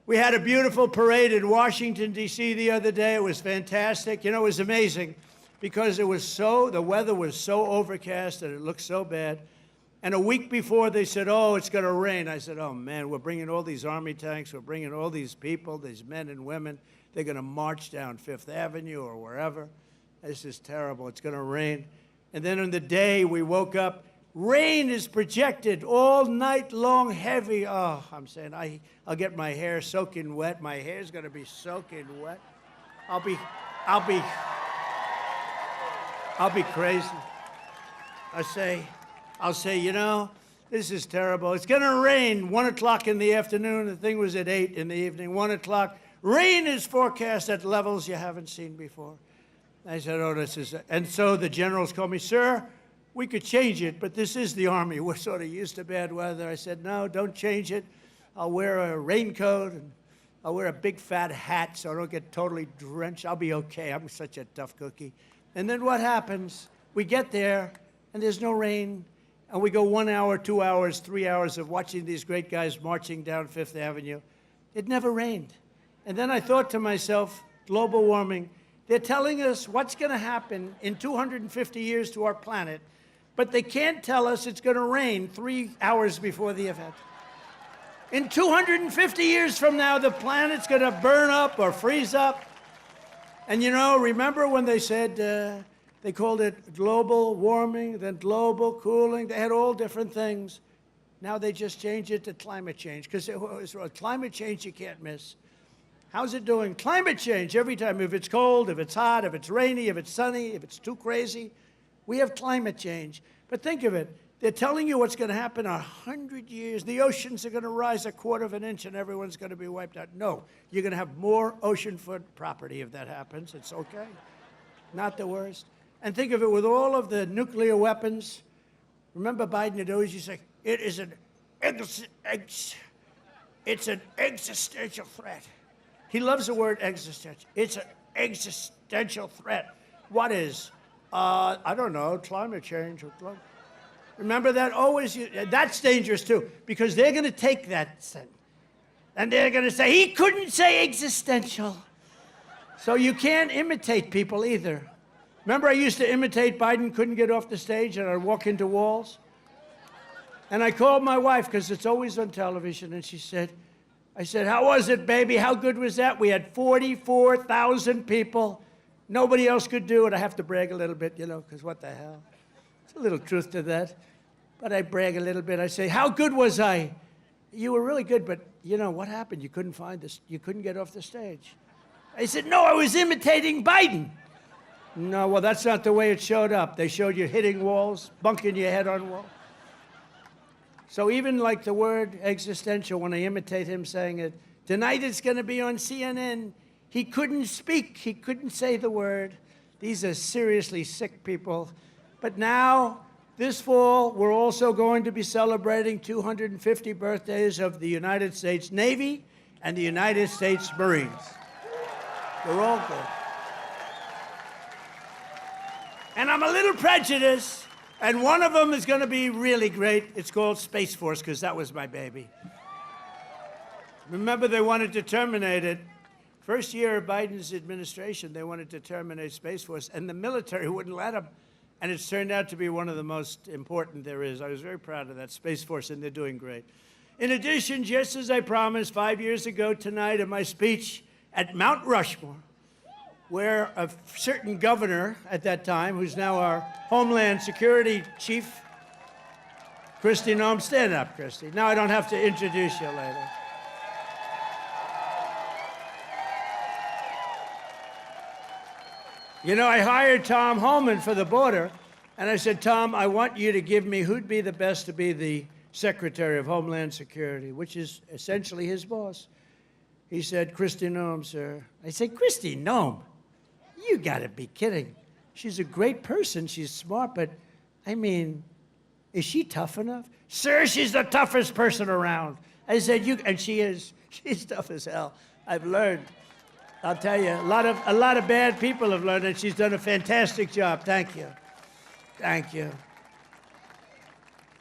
we had a beautiful parade in Washington, D.C. the other day. It was fantastic. You know, it was amazing because the weather was so overcast and it looked so bad. And a week before, they said, oh, it's going to rain. I said, oh, man, we're bringing all these Army tanks. We're bringing all these people, these men and women. They're going to march down Fifth Avenue or wherever. This is terrible. It's going to rain. And then on the day, we woke up. Rain is projected all night long, heavy. Oh, I'm saying I'll get my hair soaking wet. My hair's going to be soaking wet. I'll be crazy. I'll say, you know, this is terrible. It's going to rain 1 o'clock in the afternoon. The thing was at 8 in the evening, 1 o'clock. Rain is forecast at levels you haven't seen before. I said, oh, this is, and so the generals called me, sir, we could change it, but this is the Army. We're sort of used to bad weather. I said, no, don't change it. I'll wear a raincoat, and I'll wear a big fat hat so I don't get totally drenched. I'll be okay. I'm such a tough cookie. And then what happens? We get there, and there's no rain, and we go 1 hour, 2 hours, 3 hours of watching these great guys marching down Fifth Avenue. It never rained. And then I thought to myself, global warming, they're telling us what's going to happen in 250 years to our planet, but they can't tell us it's going to rain 3 hours before the event. In 250 years from now, the planet's going to burn up or freeze up. And you know, remember when they said, they called it global warming, then global cooling. They had all different things. Now they just changed it to climate change, because climate change you can't miss. How's it doing? Climate change every time. If it's cold, if it's hot, if it's rainy, if it's sunny, if it's too crazy, we have climate change. But think of it. They're telling you what's going to happen in 100 years. The oceans are going to rise 1/4 of an inch and everyone's going to be wiped out. No, you're going to have more oceanfront property if that happens. It's okay. Not the worst. And think of it, with all of the nuclear weapons. Remember Biden had always used to say, it's an existential threat. He loves the word existential. It's an existential threat. What is? I don't know, climate change. Remember that? Always, that's dangerous too, because they're going to take that sentence, and they're going to say, he couldn't say existential. So you can't imitate people either. Remember I used to imitate Biden, couldn't get off the stage, and I'd walk into walls? And I called my wife, because it's always on television, and I said, how was it, baby? How good was that? We had 44,000 people. Nobody else could do it. I have to brag a little bit, you know, because what the hell? There's a little truth to that. But I brag a little bit. I say, how good was I? You were really good, but, you know, what happened? You couldn't find this. You couldn't get off the stage. I said, no, I was imitating Biden. No, well, that's not the way it showed up. They showed you hitting walls, bunking your head on walls. So even like the word existential, when I imitate him saying it, tonight it's going to be on CNN. He couldn't speak. He couldn't say the word. These are seriously sick people. But now, this fall, we're also going to be celebrating 250 birthdays of the United States Navy and the United States Marines. They're all good. And I'm a little prejudiced. And one of them is going to be really great. It's called Space Force, because that was my baby. Remember, they wanted to terminate it. First year of Biden's administration, they wanted to terminate Space Force, and the military wouldn't let them. And it's turned out to be one of the most important there is. I was very proud of that Space Force, and they're doing great. In addition, just as I promised 5 years ago tonight in my speech at Mount Rushmore, where a certain governor at that time, who's now our Homeland Security Chief, Kristi Noem, stand up, Kristi. Now I don't have to introduce you later. You know, I hired Tom Homan for the border, and I said, Tom, I want you to give me who'd be the best to be the Secretary of Homeland Security, which is essentially his boss. He said, Kristi Noem, sir. I said, Kristi Noem? You gotta be kidding. She's a great person, she's smart, but I mean, is she tough enough? Sir, she's the toughest person around. I said, and she is. She's tough as hell. I've learned. I'll tell you, a lot of bad people have learned, and she's done a fantastic job. Thank you. Thank you.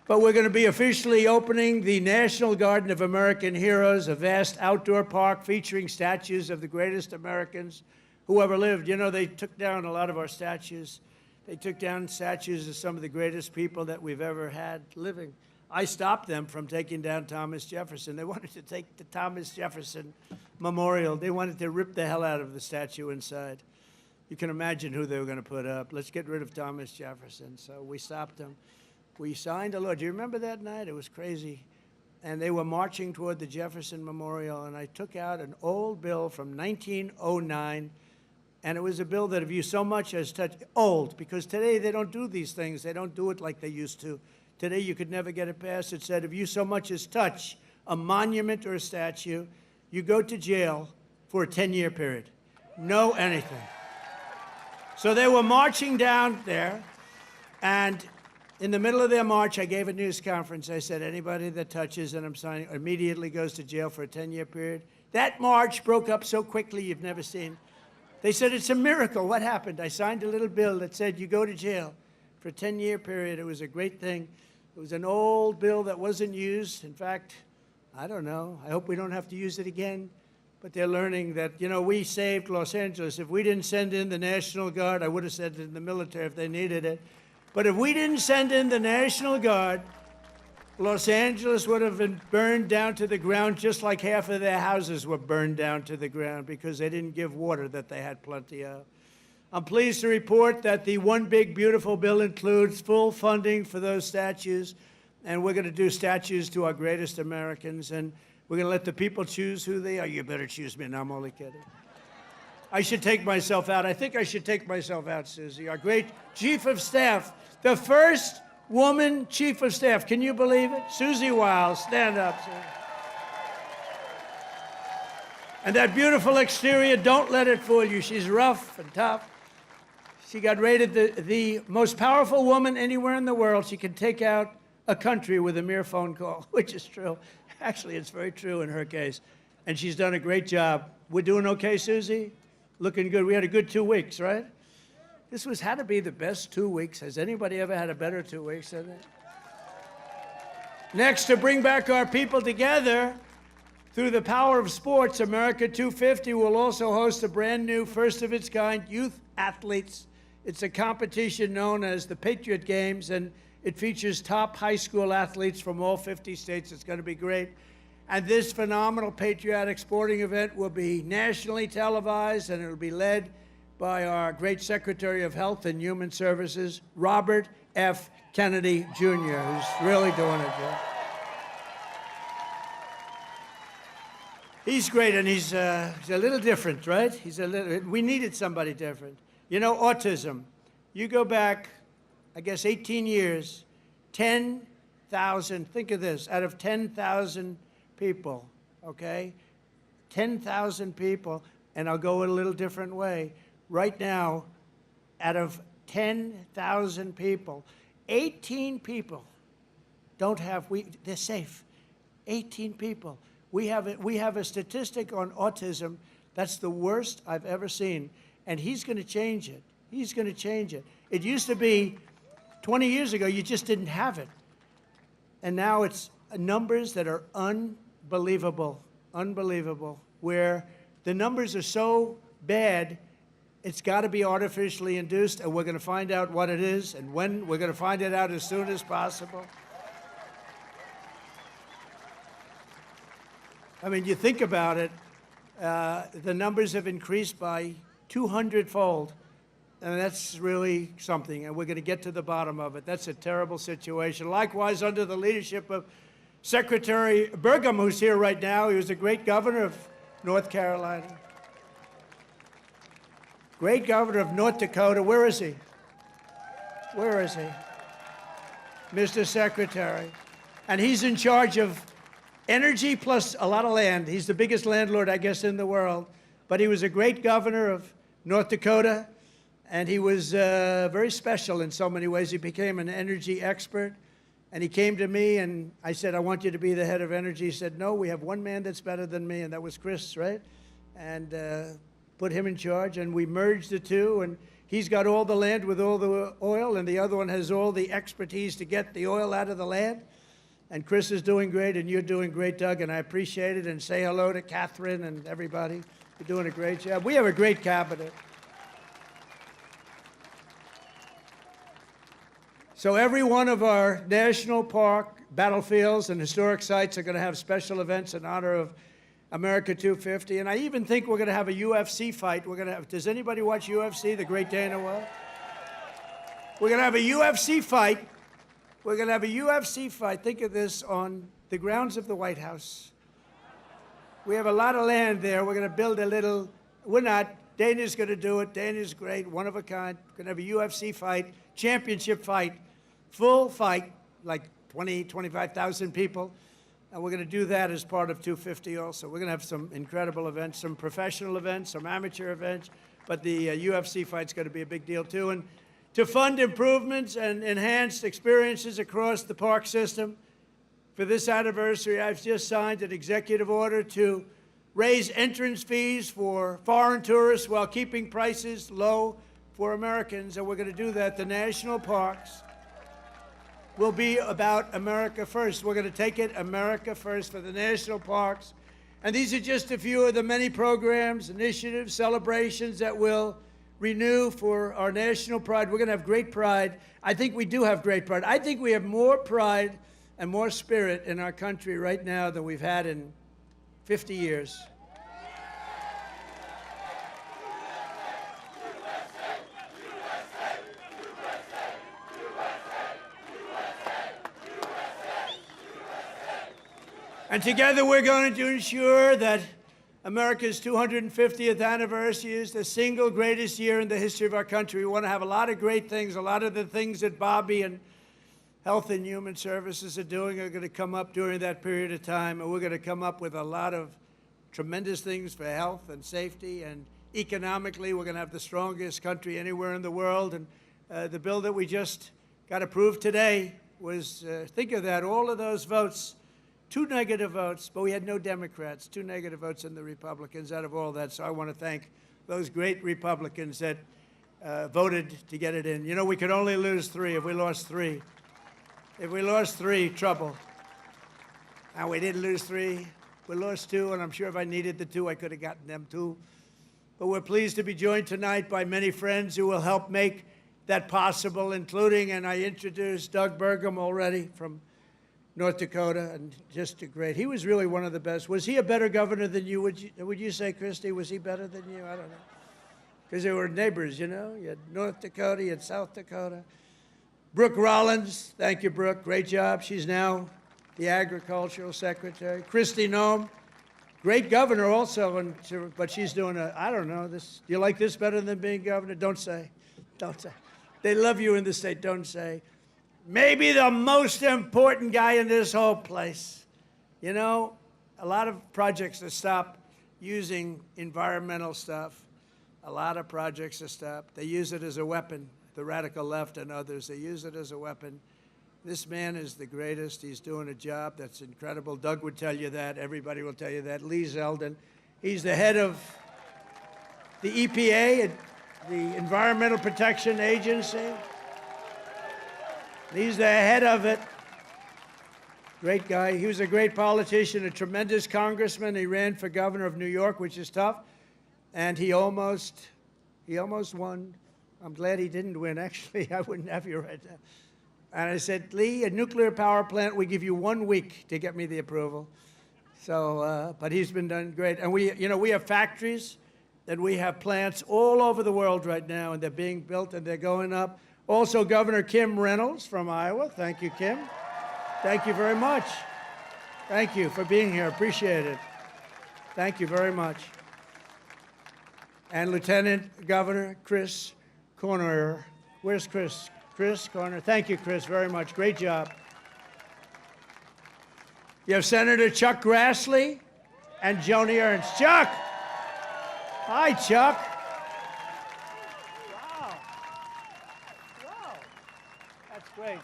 But we're going to be officially opening the National Garden of American Heroes, a vast outdoor park featuring statues of the greatest Americans who ever lived. You know, they took down a lot of our statues. They took down statues of some of the greatest people that we've ever had living. I stopped them from taking down Thomas Jefferson. They wanted to take the Thomas Jefferson Memorial. They wanted to rip the hell out of the statue inside. You can imagine who they were going to put up. Let's get rid of Thomas Jefferson. So we stopped them. We signed a law. Do you remember that night? It was crazy. And they were marching toward the Jefferson Memorial, and I took out an old bill from 1909, and it was a bill that if you so much as touch, old, because today they don't do these things. They don't do it like they used to. Today you could never get it passed. It said if you so much as touch a monument or a statue, you go to jail for a 10-year period. No anything. So they were marching down there, and in the middle of their march, I gave a news conference. I said, anybody that touches, and I'm signing, immediately goes to jail for a 10-year period. That march broke up so quickly you've never seen. They said, it's a miracle. What happened? I signed a little bill that said you go to jail for a 10-year period. It was a great thing. It was an old bill that wasn't used. In fact, I don't know. I hope we don't have to use it again. But they're learning that, you know, we saved Los Angeles. If we didn't send in the National Guard, I would have sent it in the military if they needed it. But if we didn't send in the National Guard, Los Angeles would have been burned down to the ground just like half of their houses were burned down to the ground because they didn't give water that they had plenty of. I'm pleased to report that the One Big Beautiful Bill includes full funding for those statues, and we're going to do statues to our greatest Americans, and we're going to let the people choose who they are. You better choose me. No, I'm only kidding. I should take myself out. I think I should take myself out, Susie. Our great Chief of Staff, the first woman Chief of Staff. Can you believe it? Susie Wiles, stand up, Susie. And that beautiful exterior, don't let it fool you. She's rough and tough. She got rated the most powerful woman anywhere in the world. She can take out a country with a mere phone call, which is true. Actually, it's very true in her case. And she's done a great job. We're doing okay, Susie? Looking good. We had a good 2 weeks, right? This had to be the best 2 weeks. Has anybody ever had a better 2 weeks than that? Next, to bring back our people together, through the power of sports, America 250 will also host a brand new, first-of-its-kind youth athletes. It's a competition known as the Patriot Games, and it features top high school athletes from all 50 states. It's going to be great. And this phenomenal patriotic sporting event will be nationally televised, and it will be led by our great Secretary of Health and Human Services, Robert F. Kennedy, Jr., who's really doing it. He's great, and he's a little different, right? We needed somebody different. You know, autism. You go back, I guess, 18 years, 10,000, think of this, out of 10,000 people, okay? 10,000 people, and I'll go a little different way. Right now, out of 10,000 people, 18 people they're safe. 18 people. We have a statistic on autism that's the worst I've ever seen, and he's going to change it. He's going to change it. It used to be 20 years ago, you just didn't have it. And now it's numbers that are unbelievable, where the numbers are so bad, it's got to be artificially induced, and we're going to find out what it is and when. We're going to find it out as soon as possible. I mean, you think about it, the numbers have increased by 200-fold. And that's really something, and we're going to get to the bottom of it. That's a terrible situation. Likewise, under the leadership of Secretary Burgum, who's here right now, he was a great governor of North Carolina. Great governor of North Dakota. Where is he? Where is he? Mr. Secretary. And he's in charge of energy plus a lot of land. He's the biggest landlord, I guess, in the world. But he was a great governor of North Dakota, and he was very special in so many ways. He became an energy expert. And he came to me, and I said, I want you to be the head of energy. He said, no, we have one man that's better than me, and that was Chris, right? And put him in charge, and we merged the two, and he's got all the land with all the oil, and the other one has all the expertise to get the oil out of the land. And Chris is doing great, and you're doing great, Doug, and I appreciate it. And say hello to Catherine and everybody. You're doing a great job. We have a great cabinet. So every one of our national park, battlefields, and historic sites are going to have special events in honor of America 250. And I even think we're going to have a UFC fight. We're going to have, does anybody watch UFC, the great Dana White? We're going to have a UFC fight. We're going to have a UFC fight. Think of this, on the grounds of the White House. We have a lot of land there. We're going to build a little, we're not, Dana's going to do it. Dana's great, one of a kind. We're going to have a UFC fight, championship fight. Full fight, like 20, 25,000 people. And we're going to do that as part of 250 also. We're going to have some incredible events, some professional events, some amateur events. But the UFC fight's going to be a big deal, too. And to fund improvements and enhanced experiences across the park system, for this anniversary, I've just signed an executive order to raise entrance fees for foreign tourists while keeping prices low for Americans. And we're going to do that. The national parks will be about America first. We're going to take it America first for the national parks. And these are just a few of the many programs, initiatives, celebrations that will renew for our national pride. We're going to have great pride. I think we do have great pride. I think we have more pride and more spirit in our country right now than we've had in 50 years. And together we're going to ensure that America's 250th anniversary is the single greatest year in the history of our country. We want to have a lot of great things. A lot of the things that Bobby and Health and Human Services are doing are going to come up during that period of time. And we're going to come up with a lot of tremendous things for health and safety. And economically, we're going to have the strongest country anywhere in the world. And the bill that we just got approved today was, think of that, all of those votes. 2 negative votes, but we had no Democrats, 2 negative votes in the Republicans out of all that. So I want to thank those great Republicans that voted to get it in. You know, we could only lose 3. If we lost 3, trouble. And we didn't lose 3. We lost 2, and I'm sure if I needed the 2, I could have gotten them too. But we're pleased to be joined tonight by many friends who will help make that possible, including, and I introduced Doug Burgum already from North Dakota, and just a great. He was really one of the best. Was he a better governor than you? Would you say, Christy, was he better than you? I don't know. Because they were neighbors, you know. You had North Dakota, you had South Dakota. Brooke Rollins, thank you, Brooke. Great job. She's now the agricultural secretary. Christy Noem, great governor also, but she's doing I don't know, this. Do you like this better than being governor? Don't say. Don't say. They love you in the state. Don't say. Maybe the most important guy in this whole place. You know, a lot of projects to stop using environmental stuff. A lot of projects to stop. They use it as a weapon, the radical left and others. They use it as a weapon. This man is the greatest. He's doing a job that's incredible. Doug would tell you that. Everybody will tell you that. Lee Zeldin. He's the head of the EPA, the Environmental Protection Agency. He's the head of it. Great guy. He was a great politician, a tremendous congressman. He ran for governor of New York, which is tough. And he almost won. I'm glad he didn't win, actually. I wouldn't have you right now. And I said, Lee, a nuclear power plant, we give you 1 week to get me the approval. So, but he's been done great. And we have factories and we have plants all over the world right now, and they're being built and they're going up. Also, Governor Kim Reynolds from Iowa. Thank you, Kim. Thank you very much. Thank you for being here. Appreciate it. Thank you very much. And Lieutenant Governor Chris Corner. Where's Chris? Chris Corner. Thank you, Chris, very much. Great job. You have Senator Chuck Grassley and Joni Ernst. Chuck! Hi, Chuck. Wow. Wow. That's great.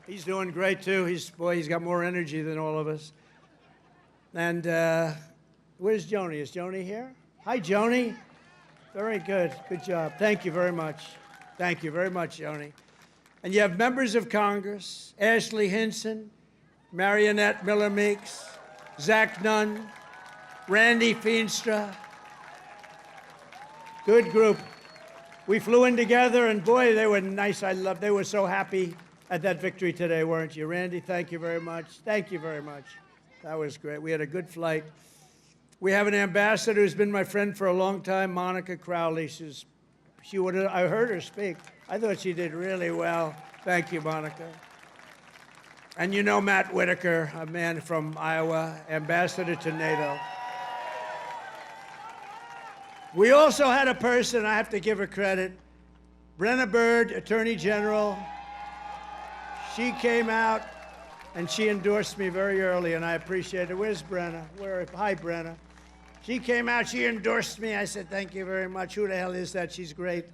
He's doing great, too. He's got more energy than all of us. And where's Joni? Is Joni here? Hi, Joni. Very good. Good job. Thank you very much. Thank you very much, Joni. And you have members of Congress, Ashley Hinson, Marionette Miller Meeks, Zach Nunn, Randy Feenstra. Good group. We flew in together, and boy, they were nice. They were so happy at that victory today, weren't you? Randy, thank you very much. Thank you very much. That was great. We had a good flight. We have an ambassador who's been my friend for a long time, Monica Crowley. I heard her speak. I thought she did really well. Thank you, Monica. And you know Matt Whitaker, a man from Iowa, ambassador to NATO. We also had a person, I have to give her credit, Brenna Byrd, Attorney General. She came out and she endorsed me very early, and I appreciate it. Where's Brenna? Hi, Brenna. She came out, she endorsed me. I said, thank you very much. Who the hell is that? She's great.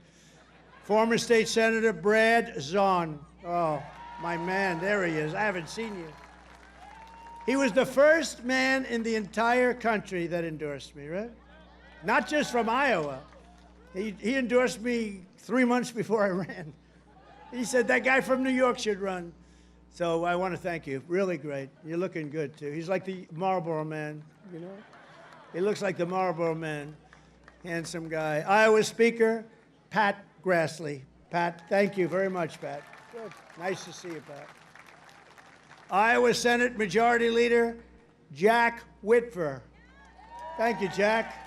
Former State Senator Brad Zahn. Oh, my man, there he is. I haven't seen you. He was the first man in the entire country that endorsed me, right? Not just from Iowa. He endorsed me 3 months before I ran. He said, that guy from New York should run. So I want to thank you. Really great. You're looking good, too. He's like the Marlboro Man, you know? He looks like the Marlboro Man. Handsome guy. Iowa Speaker, Pat Grassley. Pat, thank you very much, Pat. Good. Nice to see you, Pat. Iowa Senate Majority Leader, Jack Whitver. Thank you, Jack.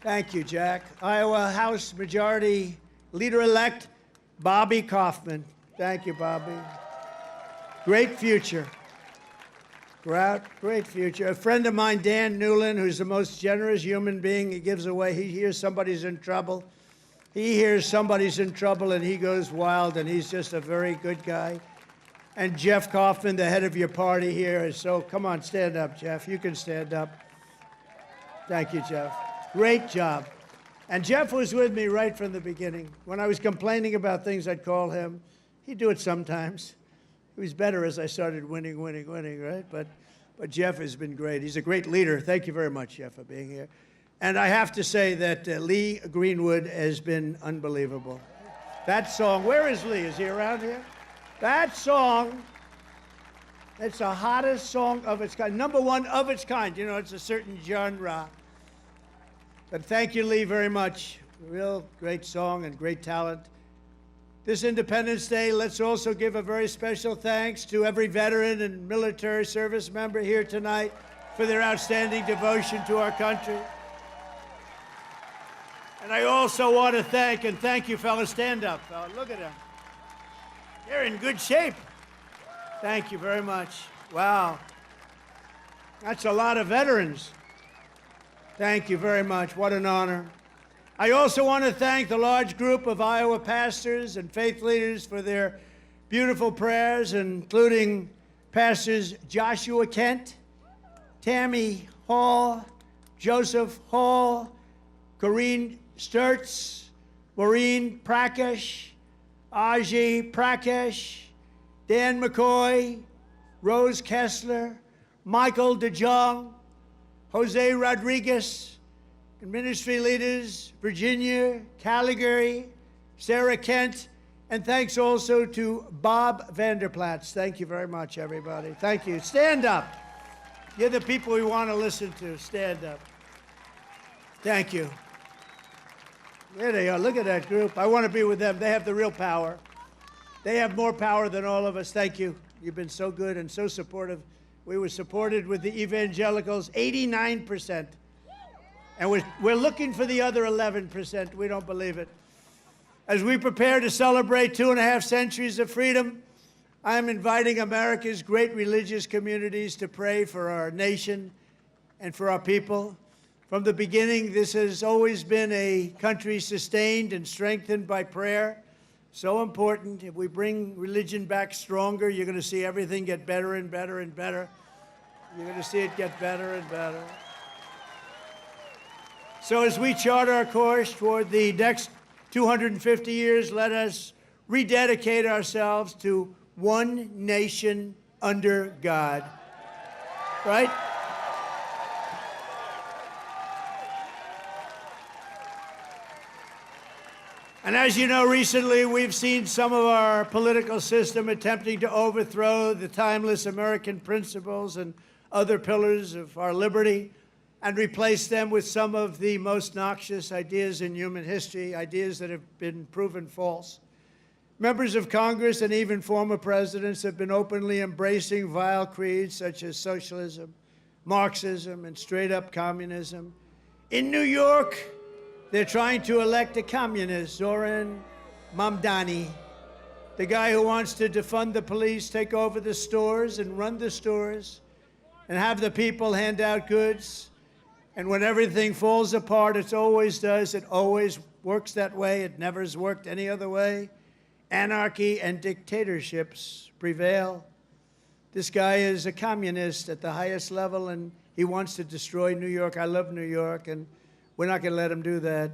Thank you, Jack. Iowa House Majority Leader-elect, Bobby Kaufman. Thank you, Bobby. Great future. Great future. A friend of mine, Dan Newland, who's the most generous human being. He gives away. He hears somebody's in trouble. He hears somebody's in trouble, and he goes wild, and he's just a very good guy. And Jeff Kaufman, the head of your party here, is so, come on, stand up, Jeff. You can stand up. Thank you, Jeff. Great job. And Jeff was with me right from the beginning. When I was complaining about things, I'd call him. He'd do it sometimes. He was better as I started winning, right? But Jeff has been great. He's a great leader. Thank you very much, Jeff, for being here. And I have to say that Lee Greenwood has been unbelievable. That song, where is Lee? Is he around here? That song, it's the hottest song of its kind. Number one of its kind. You know, it's a certain genre. But thank you, Lee, very much. Real great song and great talent. This Independence Day, let's also give a very special thanks to every veteran and military service member here tonight for their outstanding devotion to our country. And I also want to thank you, fellas. Stand up, fellas. Look at them. They're in good shape. Thank you very much. Wow. That's a lot of veterans. Thank you very much. What an honor. I also want to thank the large group of Iowa pastors and faith leaders for their beautiful prayers, including Pastors Joshua Kent, Tammy Hall, Joseph Hall, Corrine Sturtz, Maureen Prakash, Aji Prakash, Dan McCoy, Rose Kessler, Michael DeJong, Jose Rodriguez, and ministry leaders, Virginia, Calgary, Sarah Kent, and thanks also to Bob Vanderplatz. Thank you very much, everybody. Thank you. Stand up. You're the people we want to listen to. Stand up. Thank you. There they are. Look at that group. I want to be with them. They have the real power. They have more power than all of us. Thank you. You've been so good and so supportive. We were supported with the evangelicals, 89%. And we're looking for the other 11%. We don't believe it. As we prepare to celebrate 2.5 centuries of freedom, I'm inviting America's great religious communities to pray for our nation and for our people. From the beginning, this has always been a country sustained and strengthened by prayer. So important. If we bring religion back stronger, you're going to see everything get better and better and better. You're going to see it get better and better. So as we chart our course toward the next 250 years, let us rededicate ourselves to one nation under God. Right? And as you know, recently we've seen some of our political system attempting to overthrow the timeless American principles and other pillars of our liberty and replace them with some of the most noxious ideas in human history, ideas that have been proven false. Members of Congress and even former presidents have been openly embracing vile creeds such as socialism, Marxism, and straight-up communism. In New York, they're trying to elect a communist, Zoran Mamdani, the guy who wants to defund the police, take over the stores and run the stores, and have the people hand out goods. And when everything falls apart, it always does. It always works that way. It never has worked any other way. Anarchy and dictatorships prevail. This guy is a communist at the highest level, and he wants to destroy New York. I love New York, and we're not going to let him do that.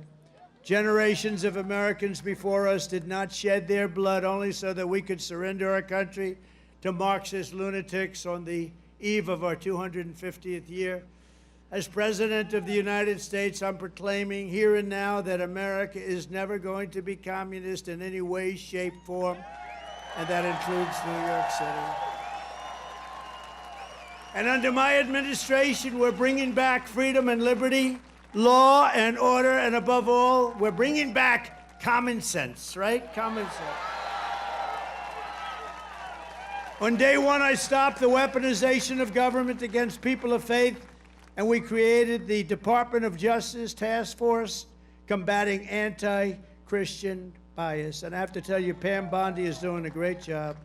Generations of Americans before us did not shed their blood only so that we could surrender our country to Marxist lunatics on the eve of our 250th year. As President of the United States, I'm proclaiming here and now that America is never going to be communist in any way, shape, form, and that includes New York City. And under my administration, we're bringing back freedom and liberty, law and order, and above all, we're bringing back common sense, right? Common sense. On day one, I stopped the weaponization of government against people of faith, and we created the Department of Justice Task Force combating anti-Christian bias. And I have to tell you, Pam Bondi is doing a great job.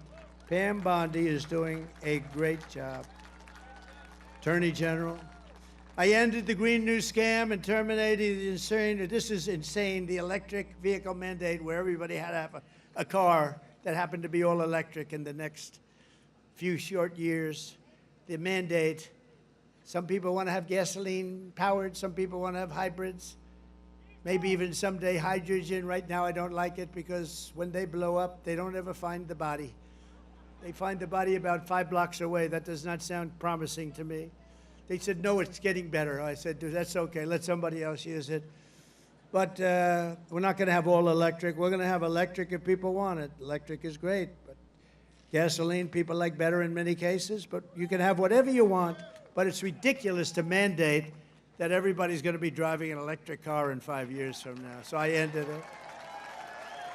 Pam Bondi is doing a great job. Attorney General. I ended the Green New Scam and terminated the insane, the electric vehicle mandate where everybody had to have a car that happened to be all electric in the next few short years. The mandate. Some people want to have gasoline powered, some people want to have hybrids, maybe even someday hydrogen. Right now I don't like it because when they blow up, they don't ever find the body. They find the body about 5 blocks away. That does not sound promising to me. They said, no, it's getting better. I said, that's okay, let somebody else use it. But we're not going to have all electric. We're going to have electric if people want it. Electric is great, but gasoline people like better in many cases. But you can have whatever you want. But it's ridiculous to mandate that everybody's going to be driving an electric car in 5 years from now. So I ended it.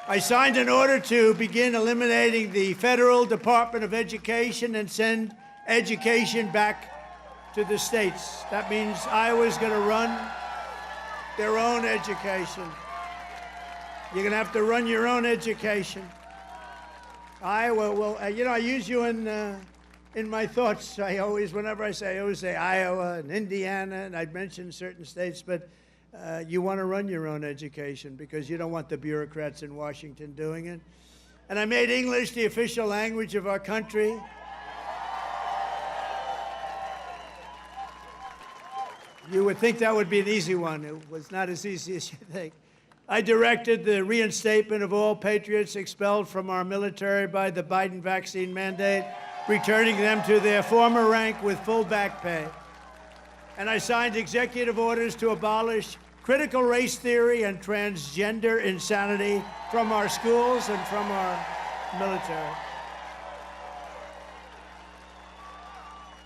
I signed an order to begin eliminating the Federal Department of Education and send education back to the states. That means Iowa's going to run their own education. You're going to have to run your own education. Iowa will, I use you in my thoughts. Whenever I always say Iowa and Indiana, and I'd mention certain states, but you want to run your own education because you don't want the bureaucrats in Washington doing it. And I made English the official language of our country. You would think that would be an easy one. It was not as easy as you think. I directed the reinstatement of all patriots expelled from our military by the Biden vaccine mandate, returning them to their former rank with full back pay. And I signed executive orders to abolish critical race theory and transgender insanity from our schools and from our military.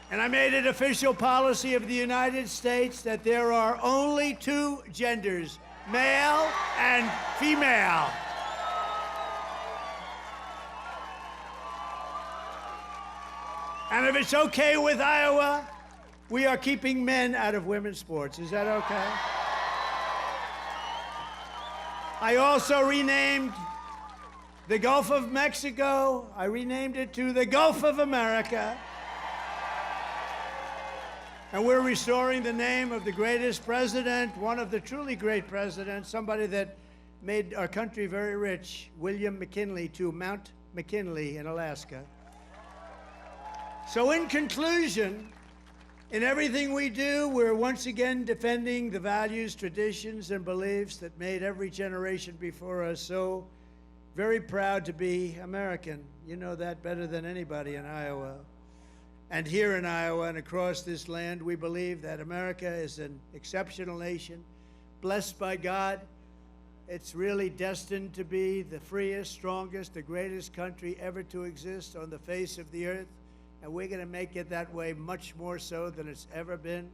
And I made it official policy of the United States that there are only 2 genders, male and female. And if it's okay with Iowa, we are keeping men out of women's sports. Is that okay? I also renamed the Gulf of Mexico. I renamed it to the Gulf of America. And we're restoring the name of the greatest president, one of the truly great presidents, somebody that made our country very rich, William McKinley, to Mount McKinley in Alaska. So in conclusion, in everything we do, we're once again defending the values, traditions, and beliefs that made every generation before us so very proud to be American. You know that better than anybody in Iowa. And here in Iowa and across this land, we believe that America is an exceptional nation, blessed by God. It's really destined to be the freest, strongest, the greatest country ever to exist on the face of the earth. And we're going to make it that way much more so than it's ever been.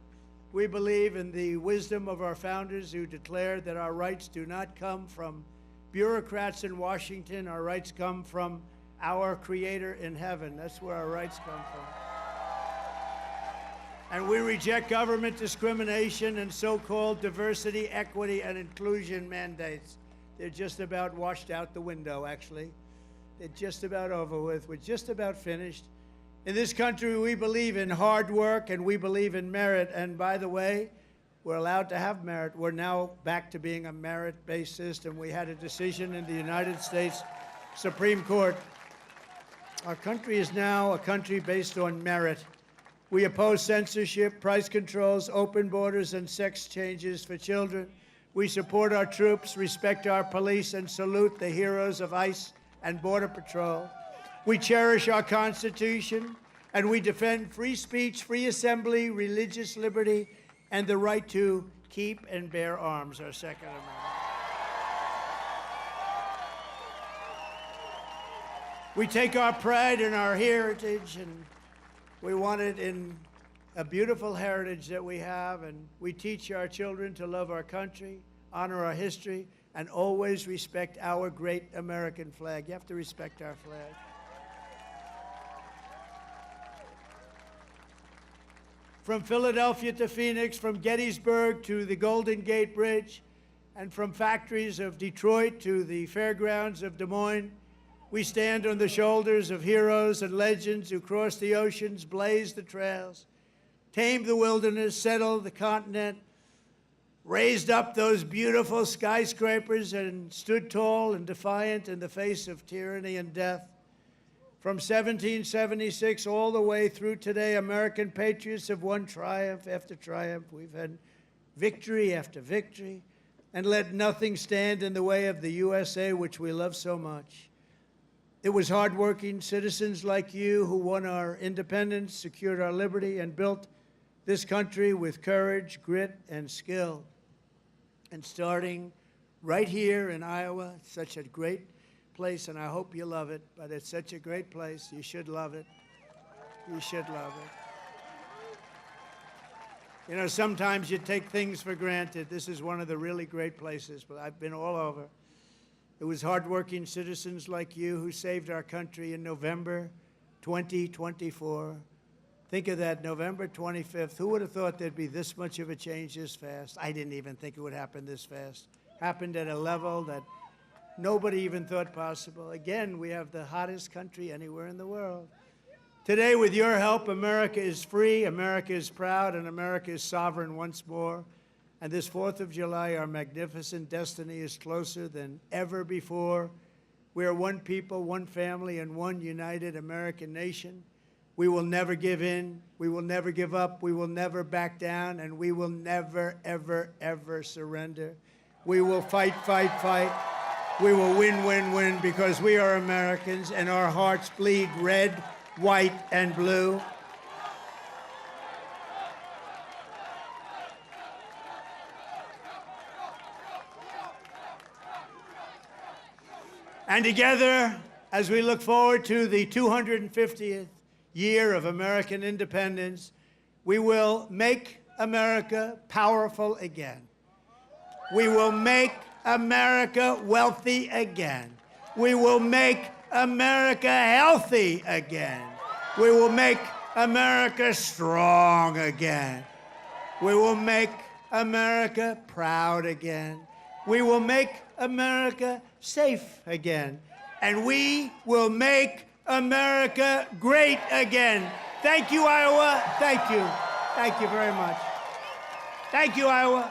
We believe in the wisdom of our founders who declared that our rights do not come from bureaucrats in Washington. Our rights come from our Creator in heaven. That's where our rights come from. And we reject government discrimination and so-called diversity, equity, and inclusion mandates. They're just about washed out the window, actually. They're just about over with. We're just about finished. In this country, we believe in hard work and we believe in merit. And by the way, we're allowed to have merit. We're now back to being a merit-based system. We had a decision in the United States Supreme Court. Our country is now a country based on merit. We oppose censorship, price controls, open borders, and sex changes for children. We support our troops, respect our police, and salute the heroes of ICE and Border Patrol. We cherish our Constitution, and we defend free speech, free assembly, religious liberty, and the right to keep and bear arms, our Second Amendment. We take our pride in our heritage, and we want it in a beautiful heritage that we have, and we teach our children to love our country, honor our history, and always respect our great American flag. You have to respect our flag. From Philadelphia to Phoenix, from Gettysburg to the Golden Gate Bridge, and from factories of Detroit to the fairgrounds of Des Moines, we stand on the shoulders of heroes and legends who crossed the oceans, blazed the trails, tamed the wilderness, settled the continent, raised up those beautiful skyscrapers, and stood tall and defiant in the face of tyranny and death. From 1776 all the way through today, American patriots have won triumph after triumph. We've had victory after victory, and let nothing stand in the way of the USA, which we love so much. It was hardworking citizens like you who won our independence, secured our liberty, and built this country with courage, grit, and skill. And starting right here in Iowa, it's such a great place, and I hope you love it, but it's such a great place. You should love it. You should love it. You know, sometimes you take things for granted. This is one of the really great places, but I've been all over. It was hardworking citizens like you who saved our country in November 2024. Think of that, November 25th. Who would have thought there'd be this much of a change this fast? I didn't even think it would happen this fast. Happened at a level that nobody even thought possible. Again, we have the hottest country anywhere in the world. Today, with your help, America is free, America is proud, and America is sovereign once more. And this 4th of July, our magnificent destiny is closer than ever before. We are one people, one family, and one united American nation. We will never give in. We will never give up. We will never back down. And we will never, ever, ever surrender. We will fight, fight, fight. We will win, win, win, because we are Americans and our hearts bleed red, white, and blue. And together, as we look forward to the 250th year of American independence, we will make America powerful again. We will make America wealthy again. We will make America healthy again. We will make America strong again. We will make America proud again. We will make America safe again. And we will make America great again. Thank you, Iowa. Thank you. Thank you very much. Thank you, Iowa.